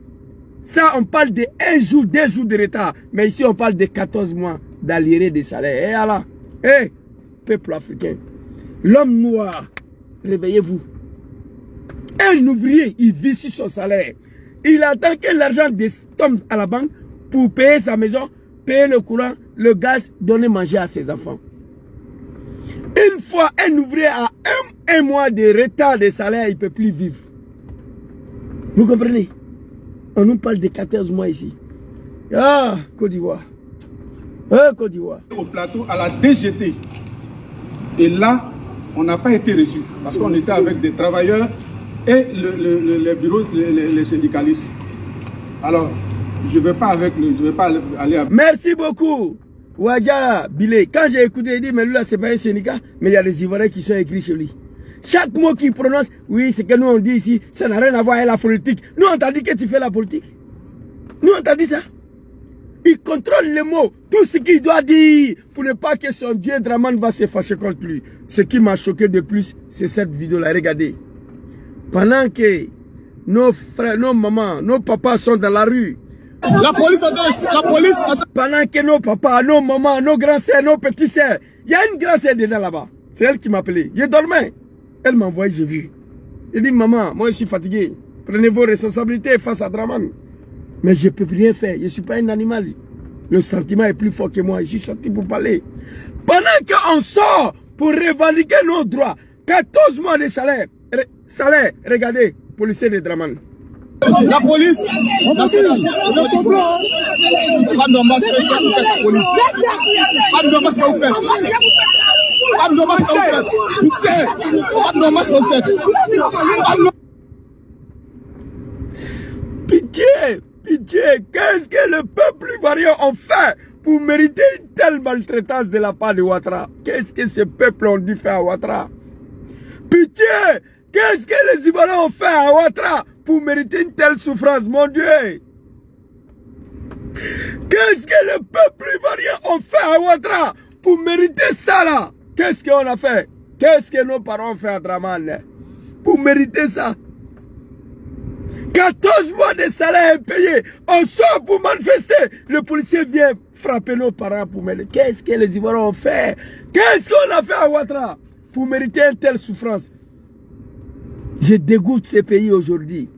Ça, on parle de 1 jour, 2 jours de retard. Mais ici, on parle de 14 mois d'arriérés de salaire. Et Allah, peuple africain, l'homme noir, réveillez-vous. Un ouvrier, il vit sur son salaire. Il attend que l'argent tombe à la banque pour payer sa maison, payer le courant, le gaz, donner manger à ses enfants. Une fois un ouvrier a un mois de retard de salaire, il ne peut plus vivre. Vous comprenez? On nous parle de 14 mois ici. Ah, Côte d'Ivoire. Côte d'Ivoire. Au plateau, à la DGT. Et là, on n'a pas été reçus. Parce qu'on était avec des travailleurs et les bureaux, les syndicalistes. Alors, je ne vais pas aller avec... Merci beaucoup. Ouadja Bilé, quand j'ai écouté, il dit, mais lui là, c'est pas un syndicat, mais il y a des Ivoiriens qui sont écrits chez lui. Chaque mot qu'il prononce, oui, c'est que nous on dit ici, ça n'a rien à voir avec la politique. Nous on t'a dit que tu fais la politique. Nous on t'a dit ça. Il contrôle les mots, tout ce qu'il doit dire, pour ne pas que son Dieu Draman va se fâcher contre lui. Ce qui m'a choqué de plus, c'est cette vidéo-là. Regardez. Pendant que nos frères, nos mamans, nos papas sont dans la rue. La police Pendant que nos papas, nos mamans, nos grands sœurs, nos petits sœurs, il y a une grande sœur dedans là-bas. C'est elle qui m'a appelé. Je dormais. Elle m'a envoyé, j'ai vu. Elle dit, maman, moi je suis fatigué. Prenez vos responsabilités face à Draman. Mais je ne peux rien faire. Je ne suis pas un animal. Le sentiment est plus fort que moi. Je suis sorti pour parler. Pendant qu'on sort pour revendiquer nos droits, 14 mois de salaire. Regardez, policier de Draman. La police nationale, le complot. Pas de masque, vous faites la police. Pas de masque, vous faites. Pas de masque, vous faites. Pas de masque, vous faites. Pitié, pitié, qu'est-ce que le peuple ivoirien a fait pour mériter une telle maltraitance de la part de Ouattara? Qu'est-ce que ce peuple ont dû faire à Ouattara? Pitié, qu'est-ce que les Ivoiriens ont fait à Ouattara pour mériter une telle souffrance, mon Dieu? Qu'est-ce que le peuple ivoirien a fait à Ouattara pour mériter ça là? Qu'est-ce qu'on a fait? Qu'est-ce que nos parents ont fait à Draman pour mériter ça? 14 mois de salaire impayé, on sort pour manifester. Le policier vient frapper nos parents pour m'aider. Qu'est-ce que les Ivoiriens ont fait? Qu'est-ce qu'on a fait à Ouattara pour mériter une telle souffrance? Je dégoûte ces pays aujourd'hui.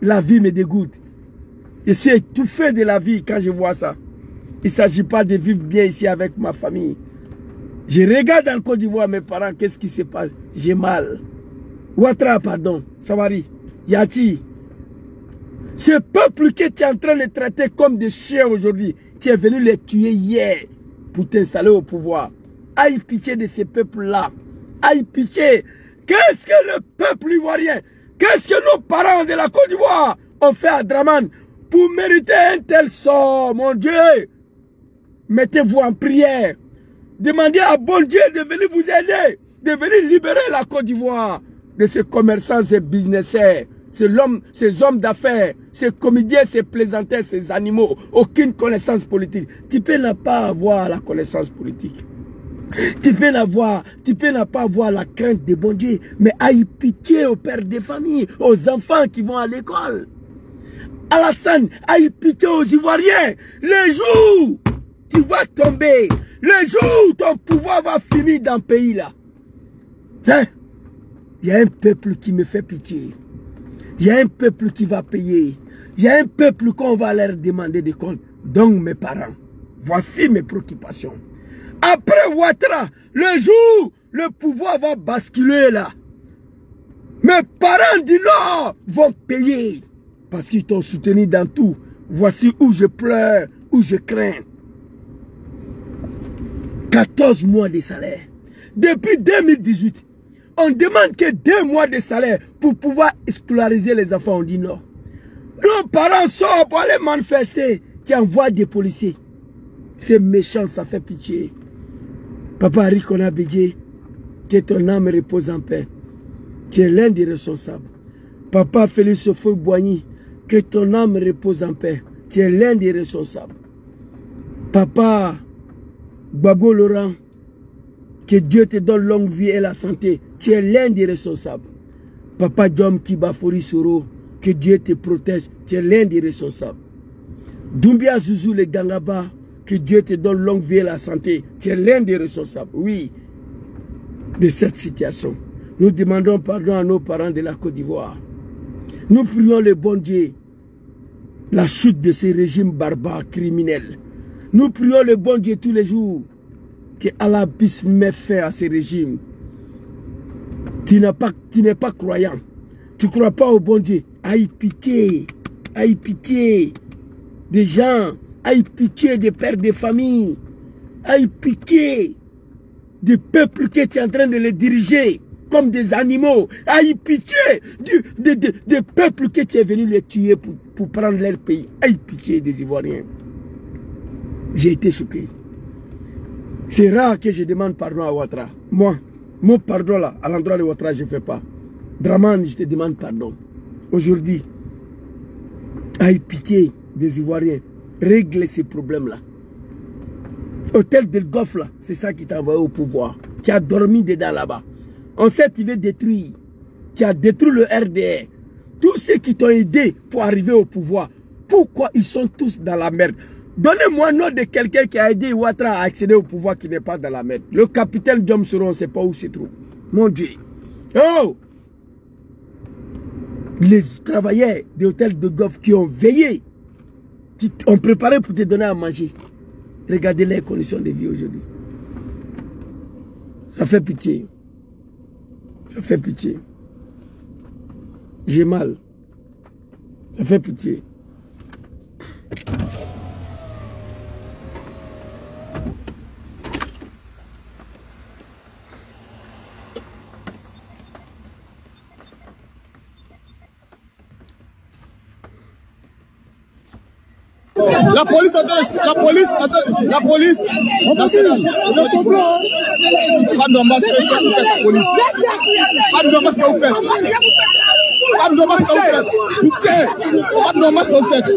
La vie me dégoûte. Je suis étouffé de la vie quand je vois ça. Il ne s'agit pas de vivre bien ici avec ma famille. Je regarde en Côte d'Ivoire mes parents, qu'est-ce qui se passe? J'ai mal. Ouattara, pardon, Samari, Yati. Ce peuple que tu es en train de traiter comme des chiens aujourd'hui, tu es venu les tuer hier pour t'installer au pouvoir. Aïe pitié de ces peuples-là. Aïe pitié. Qu'est-ce que le peuple ivoirien, qu'est-ce que nos parents de la Côte d'Ivoire ont fait à Draman pour mériter un tel sort, mon Dieu? Mettez-vous en prière. Demandez à bon Dieu de venir vous aider, de venir libérer la Côte d'Ivoire de ces commerçants, ces businessers. Ces hommes d'affaires, ces comédiens, ces plaisantins, ces animaux, aucune connaissance politique. Tu peux ne pas avoir la connaissance politique. Tu peux ne pas avoir la crainte de bon Dieu, mais aie pitié aux pères de famille, aux enfants qui vont à l'école. Alassane, aie pitié aux Ivoiriens. Le jour tu vas tomber, le jour où ton pouvoir va finir dans le pays là, il y a un peuple qui me fait pitié. Il y a un peuple qui va payer. Il y a un peuple qu'on va leur demander des comptes. Donc mes parents, voici mes préoccupations. Après Ouattara, le jour le pouvoir va basculer là, mes parents du Nord vont payer. Parce qu'ils t'ont soutenu dans tout. Voici où je pleure, où je crains. 14 mois de salaire. Depuis 2018. On demande que 2 mois de salaire pour pouvoir scolariser les enfants. On dit non. Nos parents sortent pour aller manifester. Qui envoient des policiers. C'est méchant, ça fait pitié. Papa Rikona Bédié, que ton âme repose en paix. Tu es l'un des responsables. Papa Félix Sofo-Boigny, que ton âme repose en paix. Tu es l'un des responsables. Papa Bago Laurent, que Dieu te donne longue vie et la santé. Tu es l'un des responsables. Papa Djom Kibafori Soro, que Dieu te protège. Tu es l'un des responsables. Doumbia Zouzou le Gangaba, que Dieu te donne longue vie et la santé. Tu es l'un des responsables, oui, de cette situation. Nous demandons pardon à nos parents de la Côte d'Ivoire. Nous prions le bon Dieu, la chute de ces régimes barbares, criminels. Nous prions le bon Dieu tous les jours, que Allah puisse mettre fin à ces régimes. Tu n'es pas croyant. Tu ne crois pas au bon Dieu. Aie pitié des gens. Aie pitié des pères de famille. Aie pitié des peuples que tu es en train de les diriger comme des animaux. Aie pitié des peuples que tu es venu les tuer pour prendre leur pays. Aie pitié des Ivoiriens. J'ai été choqué. C'est rare que je demande pardon à Ouattara. Moi, mon pardon là, à l'endroit de Ouattara, je ne fais pas. Draman, je te demande pardon. Aujourd'hui, aie pitié des Ivoiriens. Règle ces problèmes-là. Hôtel de Golf là, c'est ça qui t'a envoyé au pouvoir. Tu as dormi dedans là-bas. On sait que tu veux détruire. Tu as détruit le RDR. Tous ceux qui t'ont aidé pour arriver au pouvoir, pourquoi ils sont tous dans la merde? Donnez-moi le nom de quelqu'un qui a aidé Ouattara à accéder au pouvoir qui n'est pas dans la merde. Le capitaine Diom Soro, on ne sait pas où se trouve. Mon Dieu. Oh! Les travailleurs des hôtels de golf qui ont veillé, qui ont préparé pour te donner à manger. Regardez les conditions de vie aujourd'hui. Ça fait pitié. Ça fait pitié. J'ai mal. Ça fait pitié. La police nationale, le complot. Pas de masque, vous faites la police. Pas de masque, vous faites. Pas de masque, vous faites. Putain, pas de masque, vous faites.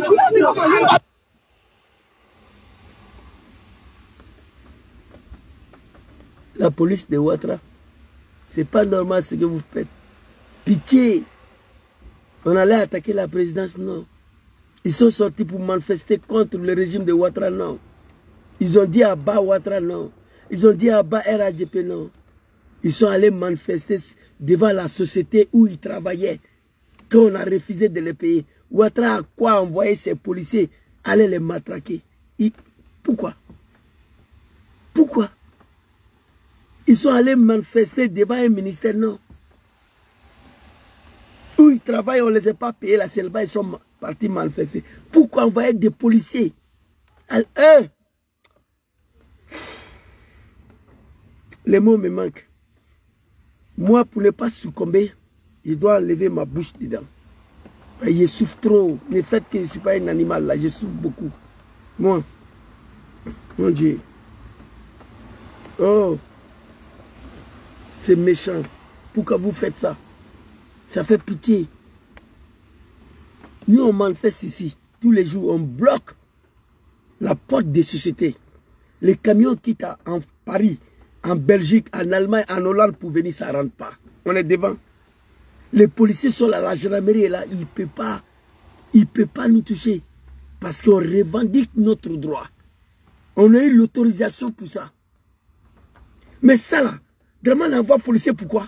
La police de Ouattara, c'est pas normal ce que vous faites. Pitié. On allait attaquer la présidence, non. Ils sont sortis pour manifester contre le régime de Ouattara, non. Ils ont dit à bas Ouattara, non. Ils ont dit à bas RADP, non. Ils sont allés manifester devant la société où ils travaillaient, quand on a refusé de les payer. Ouattara a quoi envoyer ses policiers aller les matraquer? Pourquoi? Pourquoi? Ils sont allés manifester devant un ministère, non. Où ils travaillent, on ne les a pas payés, là, c'est là-bas, ils sont partis manifester. Pourquoi envoyer des policiers? Les mots me manquent. Moi, pour ne pas succomber, je dois enlever ma bouche dedans. Je souffre trop. Le fait que je ne suis pas un animal, là, je souffre beaucoup. Moi, mon Dieu. Oh, c'est méchant. Pourquoi vous faites ça? Ça fait pitié. Nous, on manifeste ici. Tous les jours, on bloque la porte des sociétés. Les camions quittent en Paris, en Belgique, en Allemagne, en Hollande pour venir, ça ne rentre pas. On est devant. Les policiers sont là, la gendarmerie est là. Il ne peut pas nous toucher. Parce qu'on revendique notre droit. On a eu l'autorisation pour ça. Mais ça là, vraiment l'envoi policier, pourquoi?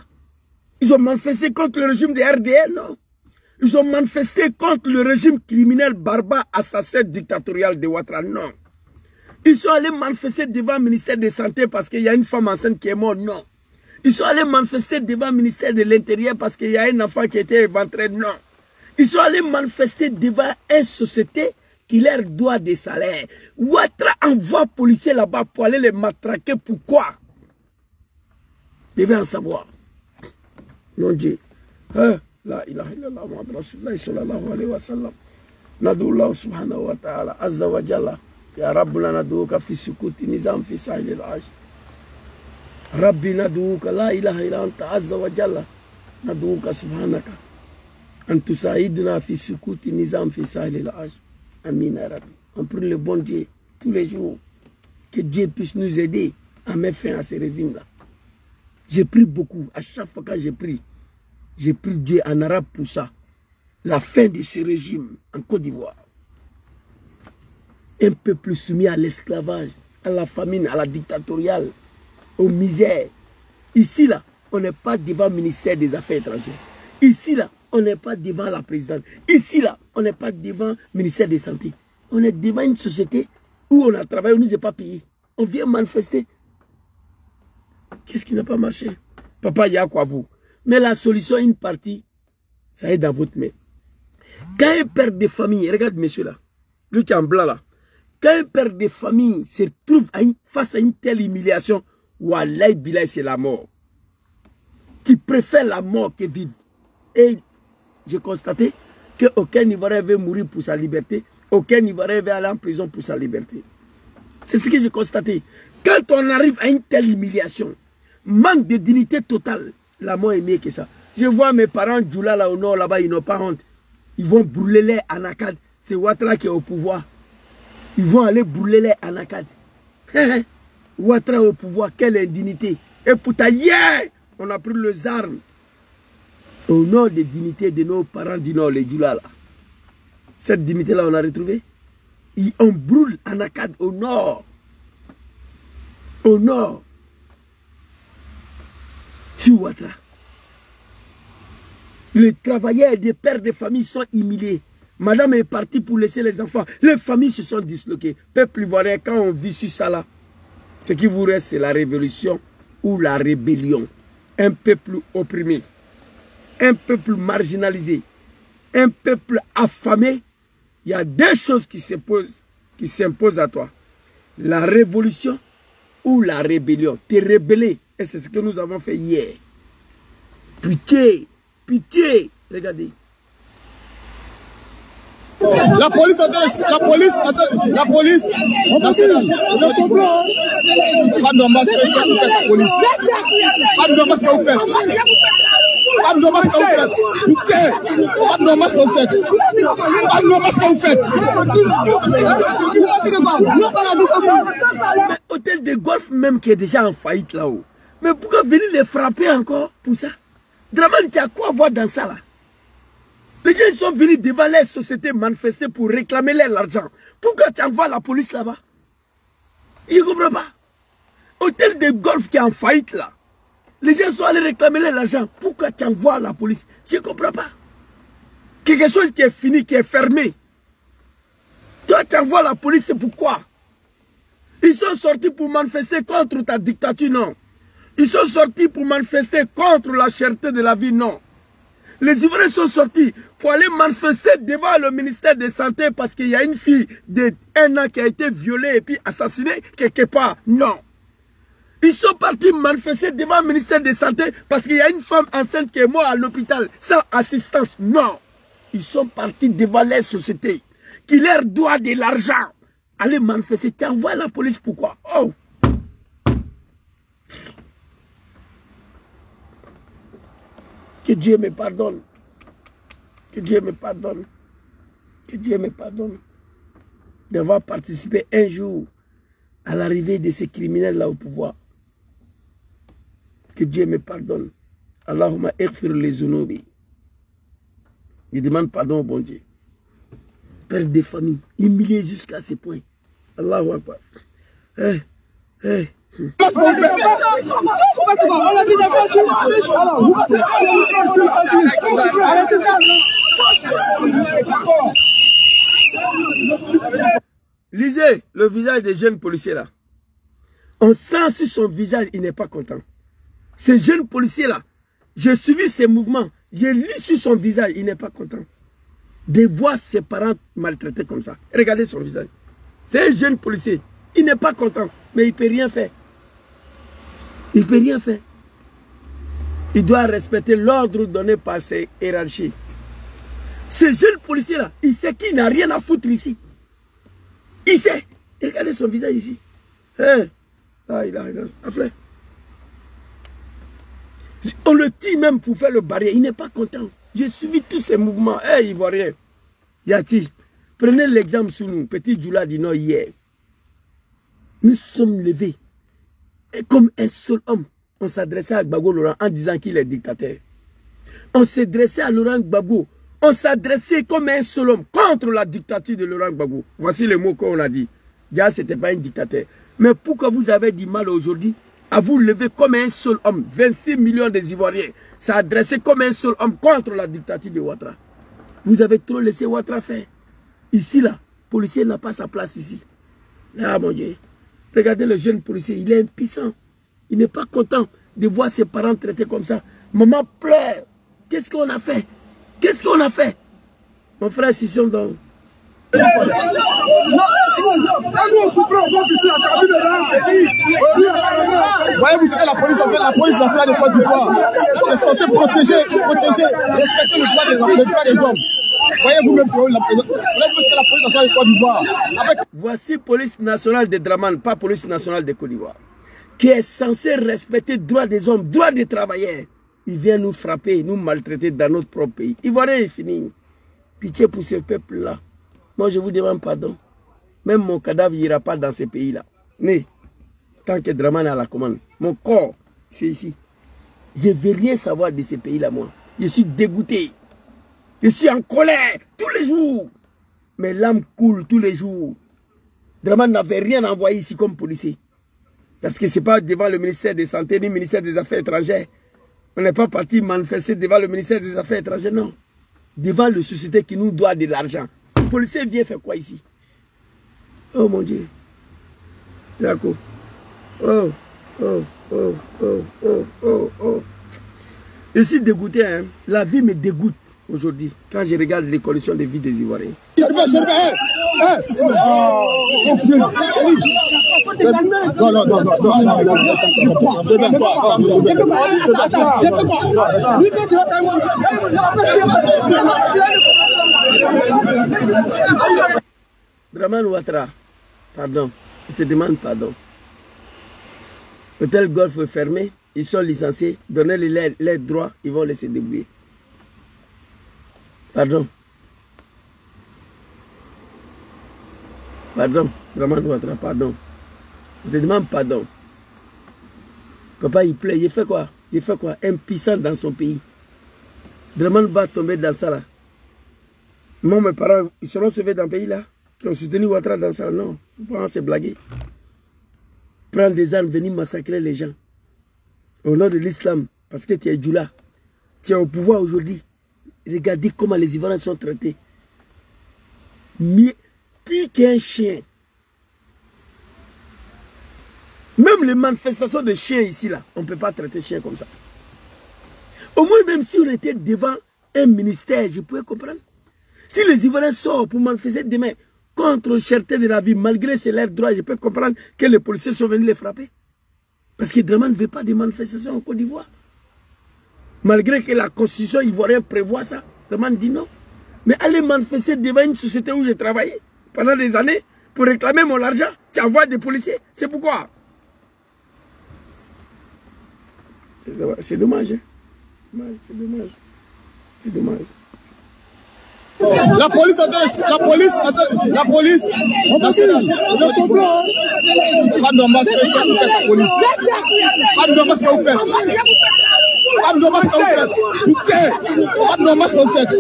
Ils ont manifesté contre le régime de RDN, non? Ils ont manifesté contre le régime criminel, barbare, assassin, dictatorial de Ouattara, non. Ils sont allés manifester devant le ministère de la Santé parce qu'il y a une femme enceinte qui est morte, non. Ils sont allés manifester devant le ministère de l'Intérieur parce qu'il y a un enfant qui était éventré, non. Ils sont allés manifester devant une société qui leur doit des salaires. Ouattara envoie policiers là-bas pour aller les matraquer. Pourquoi? Vous devez en savoir. Mon Dieu. La ilaha illallah Muhammad Rasulullah sallallahu alayhi wa sallam. Nadullah subhanahu wa ta'ala azza wa jalla. Ya Rabbuna naduka fi sukuti nizam fi sahil al-ash. Rabbi naduka la ilaha illa anta azza wa jalla. Naduka subhanaka. Antu sa'iduna fi sukuti nizam fi sahil al-ash. Amin ya Rabbi. On prie le bon Dieu tous les jours. Que Dieu puisse nous aider à mettre fin à ce régime-là. J'ai pris beaucoup. À chaque fois que j'ai pris Dieu en arabe pour ça. La fin de ce régime en Côte d'Ivoire. Un peuple soumis à l'esclavage, à la famine, à la dictatoriale, aux misères. Ici, là, on n'est pas devant le ministère des Affaires étrangères. Ici, là, on n'est pas devant la présidente. Ici, là, on n'est pas devant le ministère de la Santé. On est devant une société où on a travaillé, on ne nous a pas payé. On vient manifester. Qu'est-ce qui n'a pas marché? Papa, il y a quoi vous? Mais la solution, une partie, ça est dans votre main. Quand un père de famille, regarde monsieur là, lui qui est en blanc là, quand un père de famille se trouve face à une telle humiliation, wallahi billahi c'est la mort. Tu préfères la mort que vivre. Et j'ai constaté qu'aucun Ivoirien veut mourir pour sa liberté, aucun Ivoirien veut aller en prison pour sa liberté. C'est ce que j'ai constaté. Quand on arrive à une telle humiliation, manque de dignité totale, la mort est mieux que ça. Je vois mes parents Djoula là au nord, là-bas, ils n'ont pas honte. Ils vont brûler les Anakad. C'est Ouattara qui est au pouvoir. Ils vont aller brûler les Anakad. Ouattara au pouvoir, quelle indignité. Et pourtant, hier, on a pris les armes. Au nom des dignités de nos parents du Nord, les Djoula, là. Cette dignité-là, on l'a retrouvée. On brûle en Akkad au Nord. Au Nord. Sur Ouattara. Les travailleurs des pères de famille sont humiliés. Madame est partie pour laisser les enfants. Les familles se sont disloquées. Peuple ivoirien, quand on vit sur ça là, ce qui vous reste, c'est la révolution ou la rébellion. Un peuple opprimé. Un peuple marginalisé. Un peuple affamé. Il y a deux choses qui s'imposent à toi. La révolution ou la rébellion. T'es rébellé. Et c'est ce que nous avons fait hier. Pitié. Pitié. Regardez. La police nationale, le complot. Pas de masque, vous faites la police. Pas de masque, vous faites. Pas de masque, vous faites. Putain, pas de masque, vous faites. Pas de masque, vous faites. Mais hôtel de golf même qui est déjà en faillite là-haut. Mais pourquoi venir les frapper encore pour ça? Dramane, tu as quoi voir dans ça là? Les gens sont venus devant les sociétés manifester pour réclamer l'argent. Pourquoi tu envoies la police là-bas? Je ne comprends pas. Hôtel de golf qui est en faillite là. Les gens sont allés réclamer l'argent. Pourquoi tu envoies la police? Je ne comprends pas. Quelque chose qui est fini, qui est fermé. Toi, tu envoies la police, c'est pourquoi? Ils sont sortis pour manifester contre ta dictature, non. Ils sont sortis pour manifester contre la cherté de la vie, non. Les Ivoiriens sont sortis pour aller manifester devant le ministère de la Santé parce qu'il y a une fille de 1 an qui a été violée et puis assassinée quelque part. Non. Ils sont partis manifester devant le ministère de la Santé parce qu'il y a une femme enceinte qui est morte à l'hôpital sans assistance. Non. Ils sont partis devant les sociétés qui leur doivent de l'argent. Allez manifester. Tu envoies la police, pourquoi? Oh. Que Dieu me pardonne. Que Dieu me pardonne. Que Dieu me pardonne d'avoir participé un jour à l'arrivée de ces criminels-là au pouvoir. Que Dieu me pardonne. Allahumma ighfir les zunubi. Je demande pardon au bon Dieu. Père des familles, humilié jusqu'à ce point. Allahu Akbar. Lisez le visage des jeunes policiers là. On sent sur son visage, il n'est pas content. Ces jeunes policiers là, j'ai suivi ses mouvements, j'ai lu sur son visage, il n'est pas content. De voir ses parents maltraités comme ça. Regardez son visage. C'est un jeune policier, il n'est pas content, mais il ne peut rien faire. Il ne peut rien faire. Il doit respecter l'ordre donné par ses hiérarchies. Ce jeune policier-là, il sait qu'il n'a rien à foutre ici. Il sait. Regardez son visage ici. Là, il a rien à faire. On le tire même pour faire le barrière. Il n'est pas content. J'ai suivi tous ces mouvements. Ivoirien. Yati, prenez l'exemple sur nous. Petit Djoula du Nord hier. Nous sommes levés. Et comme un seul homme, on s'adressait à Gbagbo Laurent en disant qu'il est dictateur. On s'est dressé à Laurent Gbagbo. On s'adressait comme un seul homme contre la dictature de Laurent Gbagbo. Voici les mots qu'on a dit. Déjà, ce n'était pas un dictateur. Mais pourquoi vous avez du mal aujourd'hui à vous lever comme un seul homme? 26 millions des Ivoiriens s'adressaient comme un seul homme contre la dictature de Ouattara. Vous avez trop laissé Ouattara faire. Ici, là, le policier n'a pas sa place ici. Là, mon Dieu. Regardez le jeune policier, il est impuissant. Il n'est pas content de voir ses parents traités comme ça. Maman pleure. Qu'est-ce qu'on a fait? Qu'est-ce qu'on a fait? Mon frère Sisson donc. Voyez-vous, c'est la police nationale de Côte d'Ivoire. Elle est censée protéger, respecter les droits des hommes. Voyez-vous même c'est la police nationale de Côte d'Ivoire. Voici police nationale de Dramane, pas police nationale de Côte d'Ivoire, qui est censée respecter les droits des hommes, droits des travailleurs. Il vient nous frapper, nous maltraiter dans notre propre pays. Ivoirien est fini. Pitié pour ce peuple-là. Moi, je vous demande pardon. Même mon cadavre n'ira pas dans ces pays-là. Mais, tant que Dramane a la commande, mon corps, c'est ici. Je ne veux rien savoir de ces pays-là, moi. Je suis dégoûté. Je suis en colère tous les jours. Mes larmes coulent tous les jours. Dramane n'avait rien envoyé ici comme policier. Parce que ce n'est pas devant le ministère de la Santé ni le ministère des Affaires étrangères. On n'est pas parti manifester devant le ministère des Affaires étrangères, non. Devant la société qui nous doit de l'argent. Le policier vient faire quoi ici? Oh mon Dieu. D'accord. Oh, oh, oh, oh, oh, oh, oh. Je suis dégoûté, hein. La vie me dégoûte aujourd'hui quand je regarde les conditions de vie des Ivoiriens. Dramane Ouattara, pardon, je te demande pardon. L'hôtel Golf est fermé, ils sont licenciés, donnez-les les droits, ils vont laisser débrouiller. Pardon. Pardon, Dramane Ouattara, pardon. Je te demande pardon. Papa, il plaît, il fait quoi? Il fait quoi? Impuissant dans son pays. Dramane va tomber dans ça là. Moi, mes parents, ils seront sauvés dans le pays là? Qui ont soutenu Ouattara dans ça? Non, vous pensez blaguer. Prendre des armes, venir massacrer les gens. Au nom de l'islam, parce que tu es Djoula. Tu es au pouvoir aujourd'hui. Regardez comment les Ivoiriens sont traités. Mais, pire qu'un chien. Même les manifestations de chiens ici, là, on ne peut pas traiter chien comme ça. Au moins, même si on était devant un ministère, je pouvais comprendre. Si les Ivoiriens sortent pour manifester demain contre la cherté de la vie, malgré c'est leur droit, je peux comprendre que les policiers sont venus les frapper. Parce que Dramane ne veut pas de manifestations en Côte d'Ivoire. Malgré que la constitution ivoirienne prévoit ça, Dramane dit non. Mais aller manifester devant une société où j'ai travaillé pendant des années pour réclamer mon argent, tu envoies des policiers. C'est pourquoi? C'est dommage, hein? C'est dommage. C'est dommage. La police nationale, le complot. Pas de masque, vous faites la police. Pas de masque, vous faites. Pas de masque, vous faites. Pas de masque, vous faites.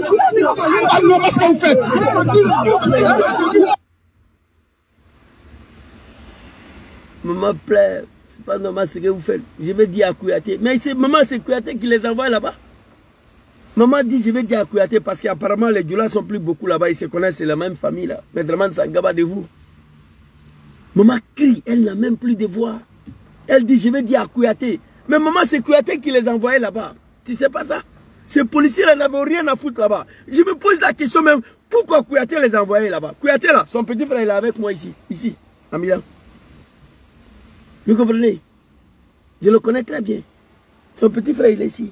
Pas de masque, vous faites. Maman plaît, c'est pas normal ce que vous faites. Je vais dire à Kouyaté. Mais maman, c'est Kouyaté qui les envoie là-bas. Maman dit, je vais dire à Kouyaté parce qu'apparemment les Djoula sont plus beaucoup là-bas, ils se connaissent, c'est la même famille là. Mais Dramane Sangaba de vous. Maman crie, elle n'a même plus de voix. Elle dit, je vais dire à Kouyaté. Mais maman, c'est Kouyaté qui les envoyait là-bas. Tu sais pas ça? Ces policiers-là n'avaient rien à foutre là-bas. Je me pose la question même, pourquoi Kouyaté les envoyait là-bas? Kouyaté là, son petit frère, il est avec moi ici, à Milan. Vous comprenez? Je le connais très bien. Son petit frère, il est ici.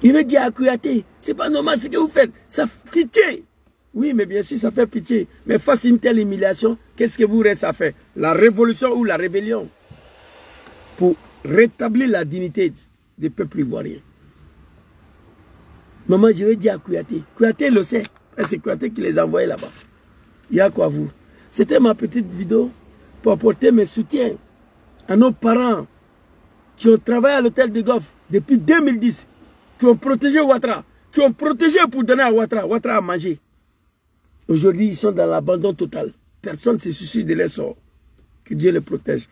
Il veut dire à Kouyaté, c'est pas normal ce que vous faites, ça fait pitié. Oui, mais bien sûr, ça fait pitié. Mais face à une telle humiliation, qu'est-ce que vous reste à faire? La révolution ou la rébellion? Pour rétablir la dignité des peuples ivoiriens. Maman, je vais dire à Kouyaté. Kouyaté le sait. C'est Kouyaté qui les a envoyés là-bas. Il y a quoi vous? C'était ma petite vidéo pour apporter mes soutiens à nos parents qui ont travaillé à l'hôtel de Golf depuis 2010. Qui ont protégé Ouattara, qui ont protégé pour donner à Ouattara. Ouattara à manger. Aujourd'hui, ils sont dans l'abandon total. Personne ne se soucie de leur sort. Que Dieu les protège.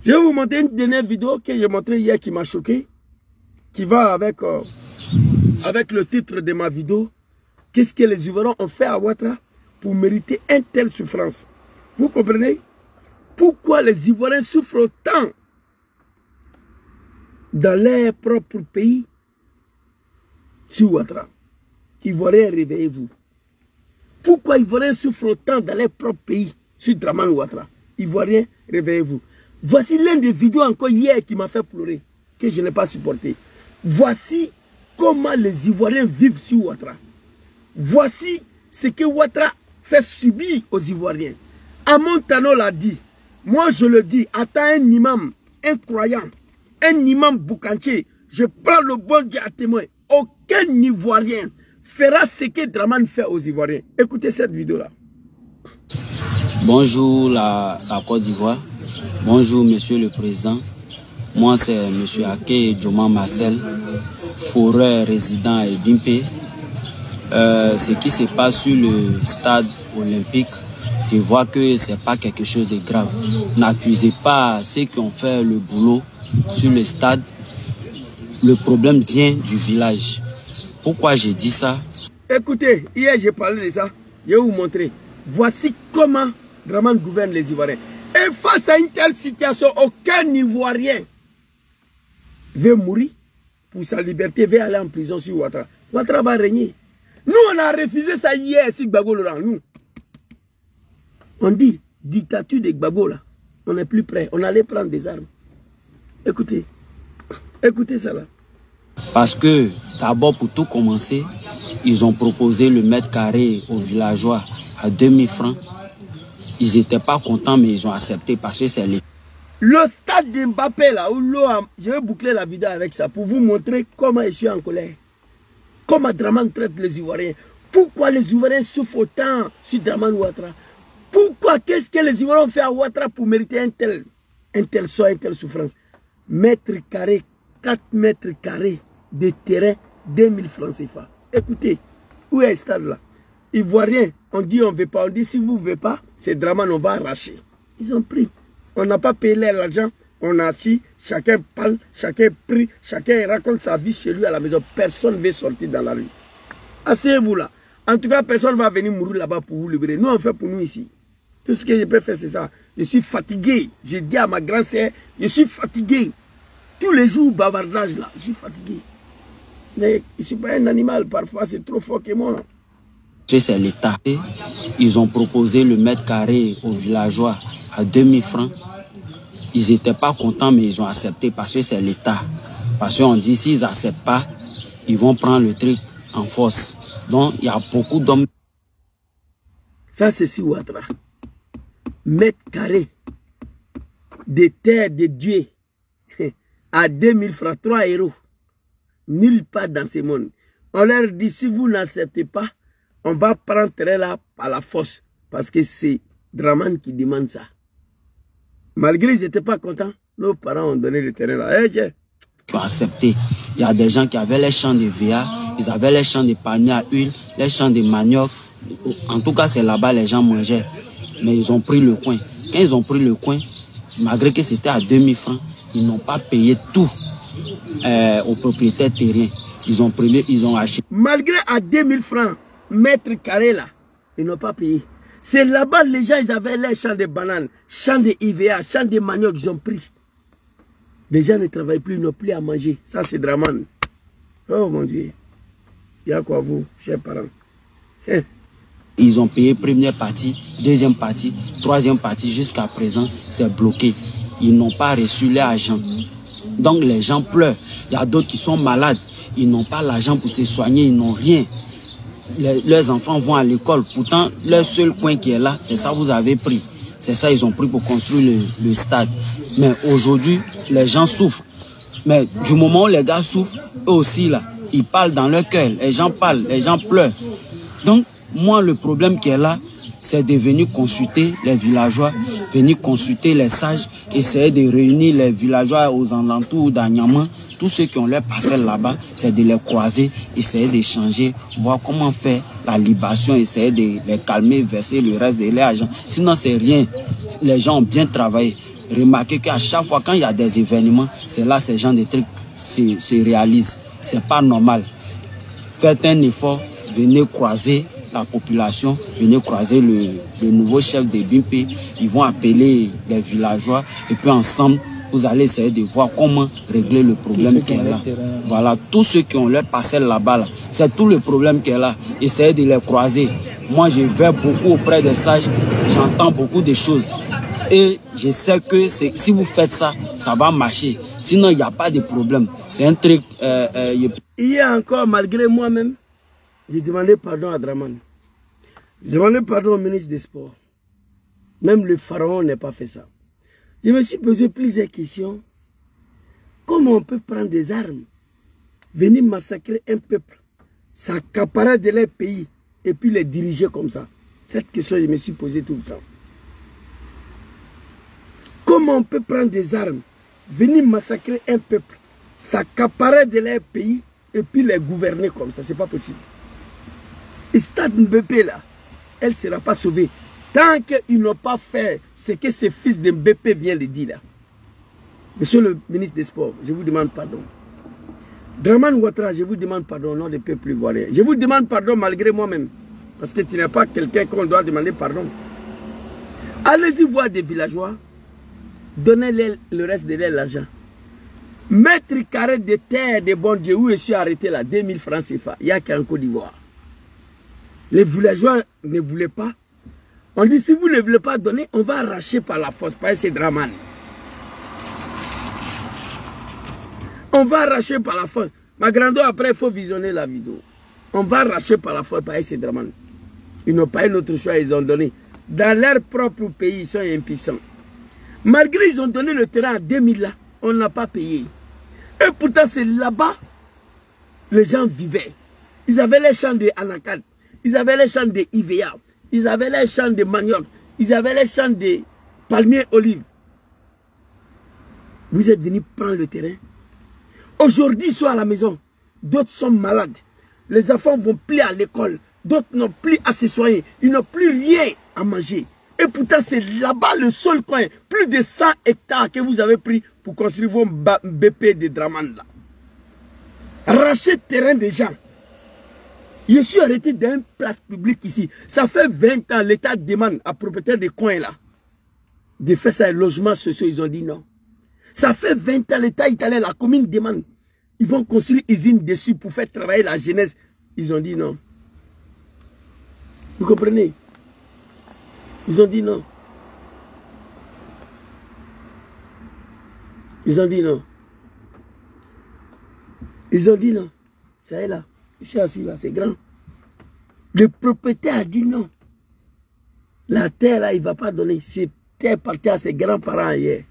Je vais vous montrer une dernière vidéo que j'ai montrée hier qui m'a choqué. Qui va avec le titre de ma vidéo. Qu'est-ce que les Ivoiriens ont fait à Ouattara pour mériter une telle souffrance? Vous comprenez? Pourquoi les Ivoiriens souffrent autant dans leur propre pays? Sur Ouattara. Ivoiriens, réveillez-vous. Pourquoi Ivoiriens souffrent autant dans leur propre pays sur Dramane Ouattara? Ivoiriens, réveillez-vous. Voici l'un des vidéos encore hier qui m'a fait pleurer, que je n'ai pas supporté. Voici comment les Ivoiriens vivent sur Ouattara. Voici ce que Ouattara fait subir aux Ivoiriens. Amon Tano l'a dit. Moi je le dis, attends un imam, un croyant, un imam boucantier, je prends le bon Dieu à témoin. Aucun Ivoirien fera ce que Dramane fait aux Ivoiriens. Écoutez cette vidéo-là. Bonjour la Côte d'Ivoire. Bonjour Monsieur le Président. Moi, c'est M. Ake Djoman Marcel, foreur résident à Ebimpe. Ce qui se passe sur le stade olympique, je vois que ce n'est pas quelque chose de grave. N'accusez pas ceux qui ont fait le boulot sur le stade. Le problème vient du village. Pourquoi j'ai dit ça? Écoutez, hier j'ai parlé de ça. Je vais vous montrer. Voici comment Dramane gouverne les Ivoiriens. Et face à une telle situation, aucun Ivoirien veut mourir pour sa liberté, veut aller en prison sur Ouattara. Ouattara va régner. Nous, on a refusé ça hier, si Gbagbo Laurent, nous. On dit, dictature de Gbagbo, là. On n'est plus prêt. On allait prendre des armes. Écoutez. Écoutez ça, là. Parce que, d'abord, pour tout commencer, ils ont proposé le mètre carré aux villageois à 2000 francs. Ils n'étaient pas contents, mais ils ont accepté parce que c'est les... Le stade de Mbappé, là, où l'eau a... Je vais boucler la vidéo avec ça pour vous montrer comment je suis en colère. Comment Dramane traite les Ivoiriens. Pourquoi les Ivoiriens souffrent autant sur Dramane Ouattara. Pourquoi, qu'est-ce que les Ivoiriens ont fait à Ouattara pour mériter un tel sort, une telle souffrance. Mètre carré, 4 mètres carrés de terrain, 2000 francs CFA. Écoutez, où est le stade là? Ivoiriens, on dit on ne veut pas, on dit si vous ne voulez pas, c'est Dramane, on va arracher. Ils ont pris. On n'a pas payé l'argent, on a assis, chacun parle, chacun prie, chacun raconte sa vie chez lui à la maison. Personne ne veut sortir dans la rue. Asseyez-vous là. En tout cas, personne ne va venir mourir là-bas pour vous libérer. Nous, on fait pour nous ici. Tout ce que je peux faire, c'est ça. Je suis fatigué. J'ai dit à ma grand-sœur, je suis fatigué. Tous les jours, bavardage là, je suis fatigué. Mais je ne suis pas un animal, parfois c'est trop fort que moi. C'est l'État. Ils ont proposé le mètre carré aux villageois à 2000 francs. Ils n'étaient pas contents, mais ils ont accepté parce que c'est l'État. Parce qu'on dit s'ils n'acceptent pas, ils vont prendre le truc en force. Donc il y a beaucoup d'hommes. Ça c'est sur Ouattara. Mètre carré de terre de Dieu à 2000 francs, 3 euros. Nulle part dans ce monde. On leur dit si vous n'acceptez pas, on va prendre terrain là par la force. Parce que c'est Dramane qui demande ça. Malgré ils n'étaient pas contents, nos parents ont donné le terrain là. Qui ont accepté. Il y a des gens qui avaient les champs de VA, ils avaient les champs de palmiers à huile, les champs de manioc. En tout cas, c'est là-bas les gens mangeaient. Mais ils ont pris le coin. Quand ils ont pris le coin, malgré que c'était à 2000 francs, ils n'ont pas payé tout aux propriétaires terriens. Ils ont acheté. Malgré à 2000 francs, mètre carré là, ils n'ont pas payé. C'est là-bas les gens, ils avaient les champs de bananes, champs de IVA, champs de manioc, ils ont pris. Les gens ne travaillent plus, ils n'ont plus à manger. Ça, c'est Dramane. Oh mon Dieu. Il y a quoi vous, chers parents? Ils ont payé première partie, deuxième partie, troisième partie. Jusqu'à présent, c'est bloqué. Ils n'ont pas reçu l'argent. Donc les gens pleurent. Il y a d'autres qui sont malades. Ils n'ont pas l'argent pour se soigner, ils n'ont rien. Leurs enfants vont à l'école. Pourtant, leur seul coin qui est là, c'est ça vous avez pris. C'est ça ils ont pris pour construire le stade. Mais aujourd'hui, les gens souffrent. Mais du moment où les gars souffrent, eux aussi là, ils parlent dans leur cœur. Les gens parlent, les gens pleurent. Donc, moi, le problème qui est là, c'est de venir consulter les villageois, venir consulter les sages, essayer de réunir les villageois aux alentours d'Anyama. Tous ceux qui ont leur parcelle là-bas, c'est de les croiser, essayer d'échanger, voir comment faire la libation, essayer de les calmer, verser le reste de l'argent. Sinon, c'est rien. Les gens ont bien travaillé. Remarquez qu'à chaque fois, quand il y a des événements, c'est là que ces gens de trucs se réalisent. C'est pas normal. Faites un effort, venez croiser la population, venez croiser le nouveau chef de Bimpe. Ils vont appeler les villageois et puis ensemble, vous allez essayer de voir comment régler le problème qui est là. Voilà, tous ceux qui ont leur parcelle là-bas, là, c'est tout le problème qui est là. Essayez de les croiser. Moi, je vais beaucoup auprès des sages, j'entends beaucoup de choses. Et je sais que si vous faites ça, ça va marcher. Sinon, il n'y a pas de problème. C'est un truc... Hier encore, malgré moi-même, j'ai demandé pardon à Dramane. J'ai demandé pardon au ministre des Sports. Même le pharaon n'a pas fait ça. Je me suis posé plusieurs questions. Comment on peut prendre des armes, venir massacrer un peuple, s'accaparer de leur pays et puis les diriger comme ça? Cette question, je me suis posée tout le temps. Comment on peut prendre des armes, venir massacrer un peuple, s'accaparer de leur pays et puis les gouverner comme ça, c'est pas possible. Le stade Mbépé là, elle ne sera pas sauvée. Tant qu'ils n'ont pas fait ce que ce fils de Mbépé vient de dire là. Monsieur le ministre des Sports, je vous demande pardon. Dramane Ouattara, je vous demande pardon au nom des peuples ivoiriens. Je vous demande pardon malgré moi-même. Parce que tu n'es pas quelqu'un qu'on doit demander pardon. Allez-y voir des villageois. Donnez-leur le reste de l'argent. Mètre carré de terre de bon Dieu, où je suis arrêté là, 2000 francs CFA. Il n'y a qu'en Côte d'Ivoire. Les villageois ne voulaient pas. On dit, si vous ne voulez pas donner, on va arracher par la force, par ces Dramane. On va arracher par la force. Ma grande, après, il faut visionner la vidéo. On va arracher par la force, par ces Dramane. Ils n'ont pas eu notre choix, ils ont donné. Dans leur propre pays, ils sont impuissants. Malgré ils ont donné le terrain à 2000 là, on n'a pas payé. Et pourtant, c'est là-bas, les gens vivaient. Ils avaient les champs de anacarde. Ils avaient les champs de Ivea, ils avaient les champs de manioc, ils avaient les champs de palmiers olives. Vous êtes venus prendre le terrain. Aujourd'hui, ils sont à la maison. D'autres sont malades. Les enfants ne vont plus à l'école. D'autres n'ont plus à se soigner. Ils n'ont plus rien à manger. Et pourtant, c'est là-bas le seul coin. Plus de 100 hectares que vous avez pris pour construire vos BP de Dramane là. Racheter terrain des gens. Je suis arrêté dans une place publique ici. Ça fait 20 ans, l'État demande à propriétaire des coins là de faire ça, logements sociaux. Ils ont dit non. Ça fait 20 ans, l'État italien, la commune demande. Ils vont construire une usine dessus pour faire travailler la jeunesse. Ils ont dit non. Vous comprenez? Ils ont dit non. Ils ont dit non. Ils ont dit non. Ça est là. Je suis assis là, c'est grand. Le propriétaire a dit non. La terre là, il ne va pas donner. Cette terre appartient à ses grands-parents hier.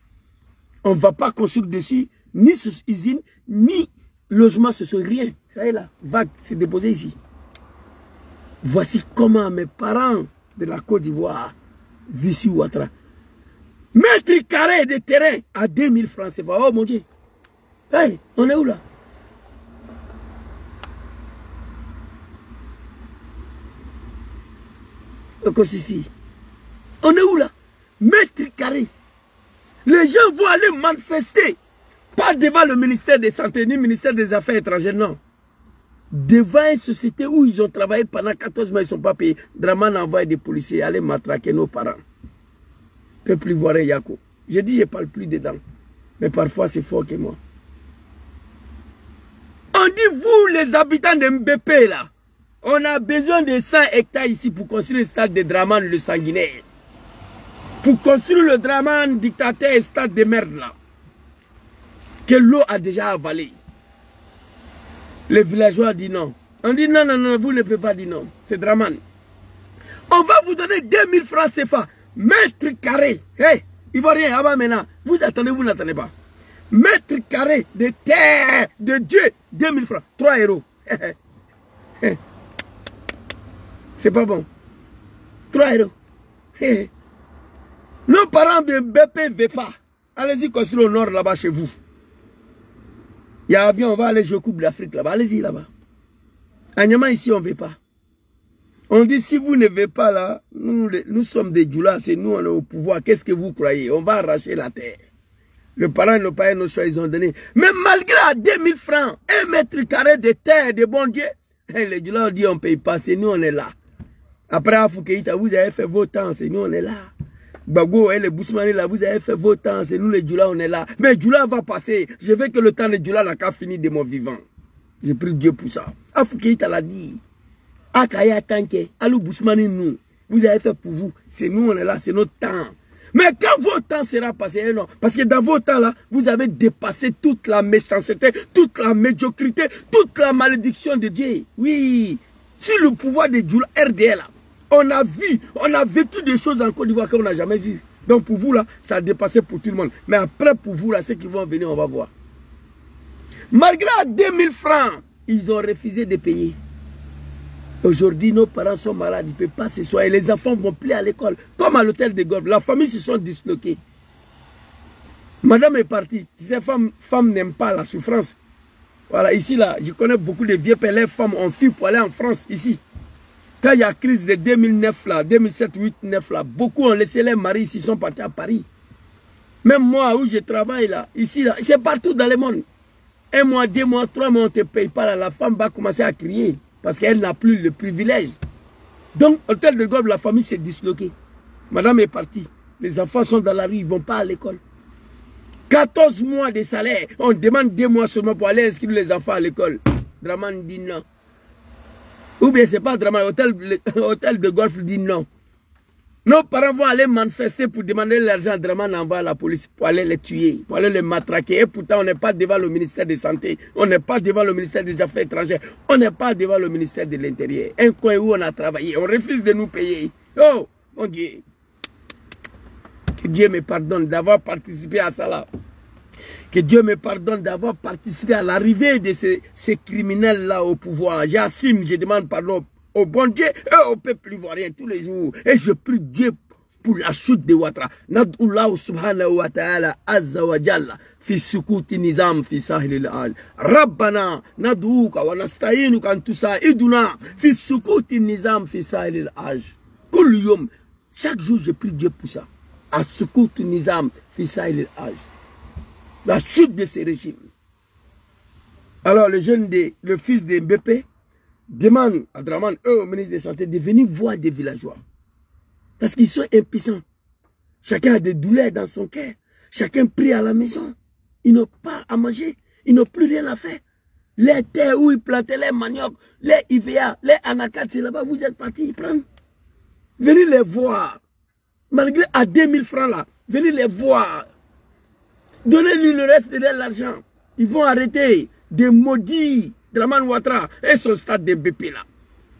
On ne va pas construire dessus ni usine, ni logement, ce soit rien. Ça est là, vague, c'est déposé ici. Voici comment mes parents de la Côte d'Ivoire vivent sur Ouattara. Mètre carré de terrain à 2000 francs, c'est pas. Oh mon Dieu. Hey, on est où là? Ici. On est où là? Mètre carré. Les gens vont aller manifester. Pas devant le ministère de Santé, ni le ministère des Affaires étrangères, non. Devant une société où ils ont travaillé pendant 14 mois, ils ne sont pas payés. Dramane envoie des policiers aller matraquer nos parents. Peuple ivoirien Yako. Je dis, je ne parle plus dedans. Mais parfois, c'est fort que moi. On dit, vous, les habitants de Mbépé, là, on a besoin de 100 hectares ici pour construire le stade de Dramane, le sanguinaire. Pour construire le Dramane dictateur et stade de merde, là. Que l'eau a déjà avalé. Les villageois disent non. On dit non, non, non, vous ne pouvez pas dire non. C'est Dramane. On va vous donner 2000 francs CFA. Mètre carré. Hey, Ivoirien, avant maintenant. Vous attendez, vous n'attendez pas. Mètre carré de terre de Dieu. 2000 francs. 3 euros. C'est pas bon. 3 euros. Nos parents de BP ne veulent pas. Allez-y construire au nord là-bas chez vous. Il y a un avion, on va aller jouer Coupe d'Afrique là-bas. Allez-y là-bas. À Niamey ici, on ne veut pas. On dit si vous ne voulez pas là, nous sommes des Djoula, c'est nous on est au pouvoir. Qu'est-ce que vous croyez? On va arracher la terre. Les parents n'ont pas eu nos choix, ils ont donné. Mais malgré à 2000 francs, 1 mètre carré de terre de bon Dieu, les Djoula ont dit on ne paye pas, c'est nous on est là. Après Afoukeïta, vous avez fait vos temps, c'est nous on est là. Bago et les Bousmani là, vous avez fait vos temps, c'est nous les Djoula, on est là. Mais Djoula va passer. Je veux que le temps de Djoula n'a qu'à finir de mon vivant. J'ai pris Dieu pour ça. Afoukeïta l'a dit. Akaya Tanke, Alou Bousmani nous. Vous avez fait pour vous. C'est nous, on est là, c'est notre temps. Mais quand votre temps sera passé, non. Parce que dans vos temps là, vous avez dépassé toute la méchanceté, toute la médiocrité, toute la malédiction de Dieu. Oui. Sur le pouvoir de Djoula, RDL là. On a vu, on a vécu des choses en Côte d'Ivoire qu'on n'a jamais vues. Donc pour vous là, ça a dépassé pour tout le monde. Mais après pour vous là, ceux qui vont venir, on va voir. Malgré 2000 francs, ils ont refusé de payer. Aujourd'hui, nos parents sont malades, ils ne peuvent pas se soigner. Les enfants ne vont plus à l'école. Comme à l'hôtel de golf, la famille se sont disloquées. Madame est partie. Ces femmes n'aiment pas la souffrance. Voilà, ici, là, je connais beaucoup de vieux pères, les femmes ont fui pour aller en France, ici. Quand il y a crise de 2009, là, 2007, 2008, 2009, là, beaucoup ont laissé les maris ici, sont partis à Paris. Même moi, où je travaille, là, ici, là, c'est partout dans le monde. 1 mois, 2 mois, 3 mois, on ne te paye pas, là, la femme va commencer à crier, parce qu'elle n'a plus le privilège. Donc, Hôtel de Golfe, la famille s'est disloquée. Madame est partie. Les enfants sont dans la rue, ils ne vont pas à l'école. 14 mois de salaire. On demande 2 mois seulement pour aller inscrire les enfants à l'école. Draman dit non. Ou bien c'est pas Draman, Hôtel de Golfe dit non. Nos parents vont aller manifester pour demander l'argent. Draman envoie la police pour aller les tuer, pour aller les matraquer. Et pourtant, on n'est pas devant le ministère de Santé. On n'est pas devant le ministère des Affaires étrangères. On n'est pas devant le ministère de l'Intérieur. Un coin où on a travaillé. On refuse de nous payer. Oh, mon Dieu. Que Dieu me pardonne d'avoir participé à ça là. Que Dieu me pardonne d'avoir participé à l'arrivée de ces criminels-là au pouvoir. J'assume, je demande pardon au bon Dieu et au peuple ivoirien tous les jours. Et je prie Dieu pour la chute de Ouattara. Nad'Allah subhanahu wa ta'ala azza wa jalla fi sukuti nizam fi sahil al-aj. Rabbana nad'uka wa nasta'inuka an tusa'iduna fi sukuti nizam fi sahil al-aj. Kul yom. Chaque jour, je prie Dieu pour ça. À sukuti nizam fi sahil al-aj. La chute de ces régimes. Alors le fils de Mbépé demande à Draman, au ministre de la Santé, de venir voir des villageois. Parce qu'ils sont impuissants. Chacun a des douleurs dans son cœur. Chacun prie à la maison. Ils n'ont pas à manger. Ils n'ont plus rien à faire. Les terres où ils plantaient les maniocs, les IVA, les anacards, c'est là-bas, vous êtes partis prendre. Venez les voir. Malgré à 2000 francs là, venez les voir. Donnez-lui le reste de l'argent. Ils vont arrêter de maudire Draman Ouattara et son stade de BP là.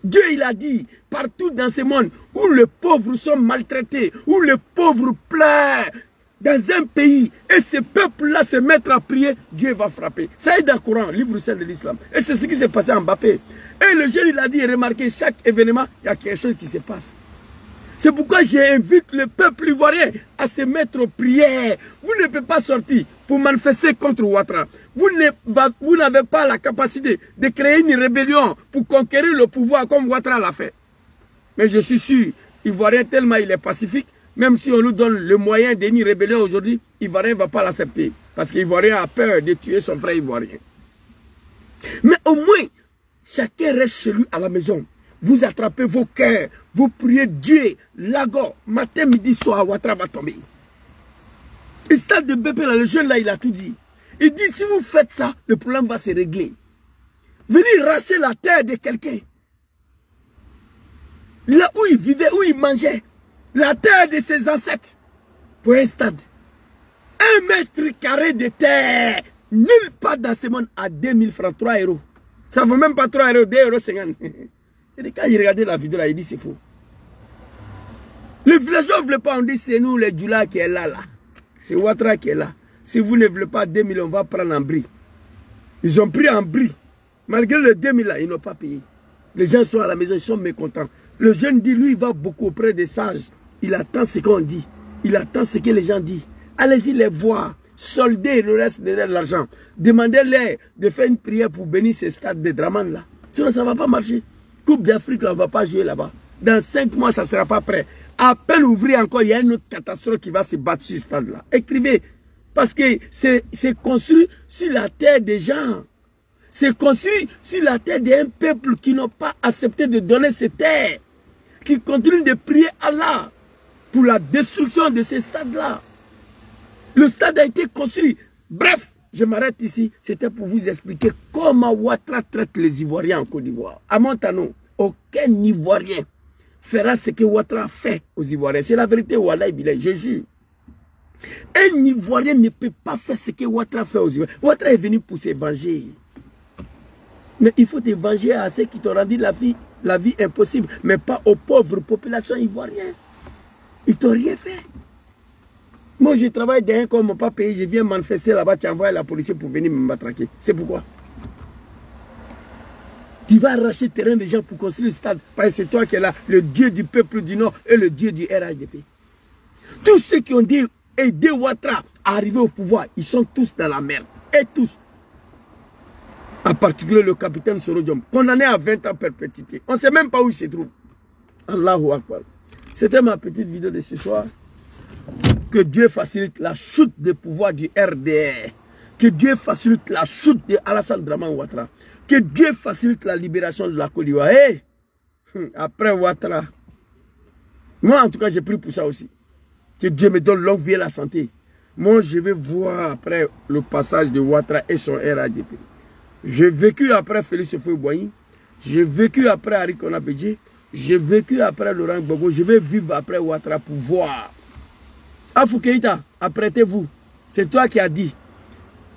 Dieu il a dit, partout dans ce monde où les pauvres sont maltraités, où les pauvres pleurent, dans un pays, et ce peuple-là se mettre à prier, Dieu va frapper. Ça est dans le Coran, livre saint de l'islam. Et c'est ce qui s'est passé en Mbappé. Et le jeune il a dit, remarquez, chaque événement, il y a quelque chose qui se passe. C'est pourquoi j'invite le peuple ivoirien à se mettre aux prières. Vous ne pouvez pas sortir pour manifester contre Ouattara. Vous n'avez pas la capacité de créer une rébellion pour conquérir le pouvoir comme Ouattara l'a fait. Mais je suis sûr, Ivoirien tellement il est pacifique, même si on nous donne le moyen d'une rébellion aujourd'hui, Ivoirien ne va pas l'accepter. Parce qu'Ivoirien a peur de tuer son frère Ivoirien. Mais au moins, chacun reste chez lui à la maison. Vous attrapez vos cœurs, vous priez Dieu, lago, matin, midi, soir, Ouattara va tomber. Le stade de BP, là, le jeune là, il a tout dit. Il dit, si vous faites ça, le problème va se régler. Venez racheter la terre de quelqu'un. Là où il vivait, où il mangeait, la terre de ses ancêtres, pour un stade. 1 mètre carré de terre, nulle part dans ce monde à 2000 francs, 3 euros. Ça ne vaut même pas 3 euros, 2,50 €. Et quand il regardait la vidéo là, il dit c'est faux. Les villageois ne veulent pas, on dit c'est nous les Djoula qui est là. C'est Ouattara qui est là. Si vous ne voulez pas 2000, on va prendre en bris. Ils ont pris en bris. Malgré les 2000 là, ils n'ont pas payé. Les gens sont à la maison, ils sont mécontents. Le jeune dit, lui, il va beaucoup auprès des sages. Il attend ce qu'on dit. Il attend ce que les gens disent. Allez-y les voir. Soldez le reste de l'argent. Demandez-leur de faire une prière pour bénir ces stades de Draman là. Sinon, ça ne va pas marcher. Coupe d'Afrique, on ne va pas jouer là-bas. Dans 5 mois, ça ne sera pas prêt. À peine ouvrir encore, il y a une autre catastrophe qui va se battre sur ce stade-là. Écrivez. Parce que c'est construit sur la terre des gens. C'est construit sur la terre d'un peuple qui n'ont pas accepté de donner ces terres. Qui continuent de prier Allah pour la destruction de ces stades-là. Le stade a été construit. Bref, je m'arrête ici. C'était pour vous expliquer comment Ouattara traite les Ivoiriens en Côte d'Ivoire. À Montano, aucun Ivoirien fera ce que Ouattara fait aux Ivoiriens. C'est la vérité, Wallah Bilay, je jure. Un Ivoirien ne peut pas faire ce que Ouattara fait aux Ivoiriens. Ouattara est venu pour se venger. Mais il faut te venger à ceux qui t'ont rendu la vie impossible, mais pas aux pauvres populations ivoiriennes. Ils t'ont rien fait. Moi, je travaille derrière comme mon pas payé, je viens manifester là-bas, tu envoies la police pour venir me matraquer. C'est pourquoi. Tu vas arracher le terrain des gens pour construire le stade. Parce que c'est toi qui es là, le Dieu du peuple du Nord et le Dieu du RHDP. Tous ceux qui ont dit aider Ouattara à arriver au pouvoir. Ils sont tous dans la merde. Et tous. En particulier le capitaine Sorodium, condamné à 20 ans perpétuité. On ne sait même pas où il se trouve. Allahu Akbar. C'était ma petite vidéo de ce soir. Que Dieu facilite la chute des pouvoirs du RDR. Que Dieu facilite la chute de Alassane Dramane Ouattara. Que Dieu facilite la libération de la Côte d'Ivoire. Hey! Après Ouattara. Moi, en tout cas, j'ai pris pour ça aussi. Que Dieu me donne longue vie et la santé. Moi, je vais voir après le passage de Ouattara et son RADP. J'ai vécu après Félix Houphouët-Boigny. J'ai vécu après Henri Konan Bédié. J'ai vécu après Laurent Gbagbo. Je vais vivre après Ouattara pour voir. Afou Keïta, apprêtez-vous. C'est toi qui as dit.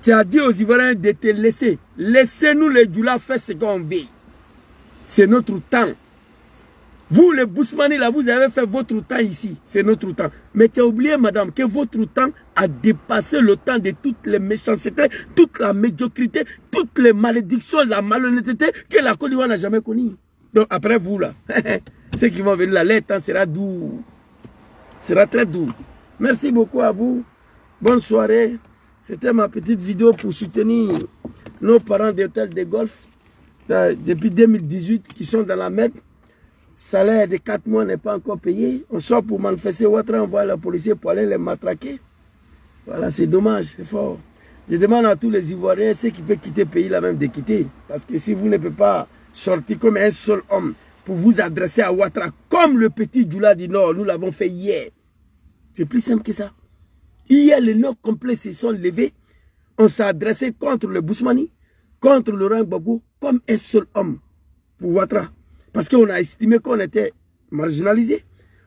Tu as dit aux Ivoiriens de te laisser. Laissez-nous les Djoula faire ce qu'on veut. C'est notre temps. Vous, les Bousmani, là, vous avez fait votre temps ici. C'est notre temps. Mais tu as oublié, madame, que votre temps a dépassé le temps de toutes les méchancetés, toute la médiocrité, toutes les malédictions, la malhonnêteté que la Côte d'Ivoire n'a jamais connue. Donc, après vous, là, ceux qui vont venir là, le temps sera doux. Sera très doux. Merci beaucoup à vous. Bonne soirée. C'était ma petite vidéo pour soutenir nos parents d'hôtel de golf depuis 2018 qui sont dans la merde. Salaire de 4 mois n'est pas encore payé. On sort pour manifester. Ouattara envoie la police pour aller les matraquer. Voilà, c'est dommage, c'est fort. Je demande à tous les Ivoiriens, ceux qui peuvent quitter le pays, là même de quitter. Parce que si vous ne pouvez pas sortir comme un seul homme pour vous adresser à Ouattara, comme le petit Djoula du Nord, nous l'avons fait hier. C'est plus simple que ça. Hier, les Nord complets se sont levés. On s'est adressé contre le Bousmani, contre Laurent Gbagbo, comme un seul homme pour Ouattara. Parce qu'on a estimé qu'on était marginalisé.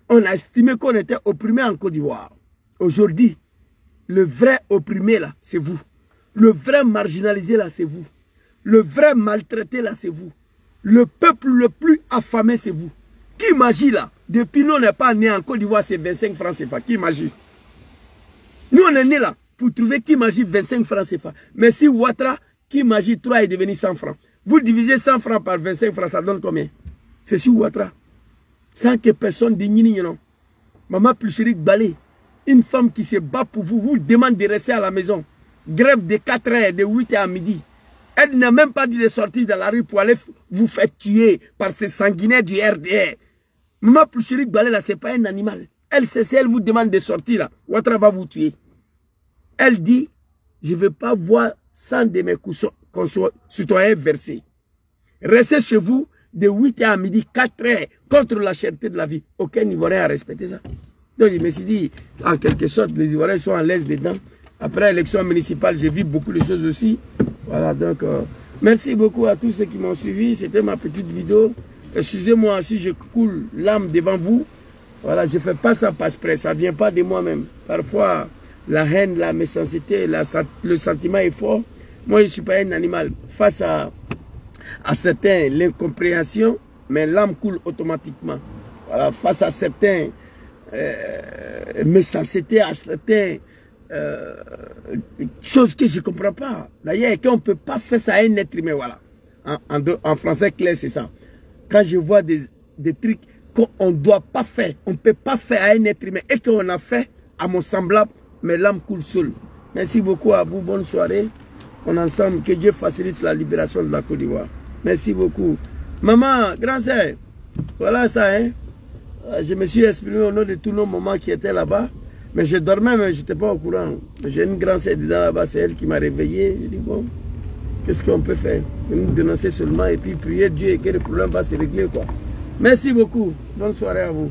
On a estimé qu'on était opprimé en Côte d'Ivoire. Aujourd'hui, le vrai opprimé là, c'est vous. Le vrai marginalisé là, c'est vous. Le vrai maltraité là, c'est vous. Le peuple le plus affamé, c'est vous. Qui imagine là? Depuis nous, on n'est pas né en Côte d'Ivoire, c'est 25 francs CFA. Qui imagine? Nous, on est né là pour trouver qui imagine 25 francs CFA. Mais si Ouattara, qui imagine 3 est devenu 100 francs. Vous divisez 100 francs par 25 francs, ça donne combien? C'est sur Ouattara. Sans que personne digne, non. Maman Plucherik Balé, une femme qui se bat pour vous, vous demande de rester à la maison. Grève de 4 heures, de 8 heures à midi. Elle n'a même pas dit de sortir dans la rue pour aller vous faire tuer par ces sanguinaires du RDR. Maman Plucherik Balé, là, ce n'est pas un animal. Elle, si elle vous demande de sortir, là, Ouattara va vous tuer. Elle dit, je ne veux pas voir 100 de mes citoyens versés. Restez chez vous de 8 heures à midi, 4 heures, contre la cherté de la vie. Aucun Ivoirien a respecté ça. Donc je me suis dit, en quelque sorte, les Ivoiriens sont à l'aise dedans. Après l'élection municipale, j'ai vu beaucoup de choses aussi. Voilà, donc, merci beaucoup à tous ceux qui m'ont suivi. C'était ma petite vidéo. Excusez-moi si je coule l'âme devant vous. Voilà, je ne fais pas ça passe-près. Ça ne vient pas de moi-même. Parfois, la haine, la méchanceté, le sentiment est fort. Moi, je ne suis pas un animal. Face à certains, l'incompréhension, mais l'âme coule automatiquement. Voilà, face à certains méchanceté, à certaines choses que je ne comprends pas. D'ailleurs, qu'on ne peut pas faire ça à un être humain, voilà. En français clair, c'est ça. Quand je vois des trucs qu'on ne doit pas faire, on ne peut pas faire à un être humain, et qu'on a fait à mon semblable, mais l'âme coule seule. Merci beaucoup à vous, bonne soirée. On est ensemble, que Dieu facilite la libération de la Côte d'Ivoire. Merci beaucoup. Maman, grand sœur, voilà ça, hein. Je me suis exprimé au nom de tous nos mamans qui étaient là-bas. Mais je dormais, mais je n'étais pas au courant. J'ai une grande sœur dedans là-bas, c'est elle qui m'a réveillé. Je dis, bon, qu'est-ce qu'on peut faire? Nous dénoncer seulement et puis prier Dieu et que le problème va se régler, quoi. Merci beaucoup. Bonne soirée à vous.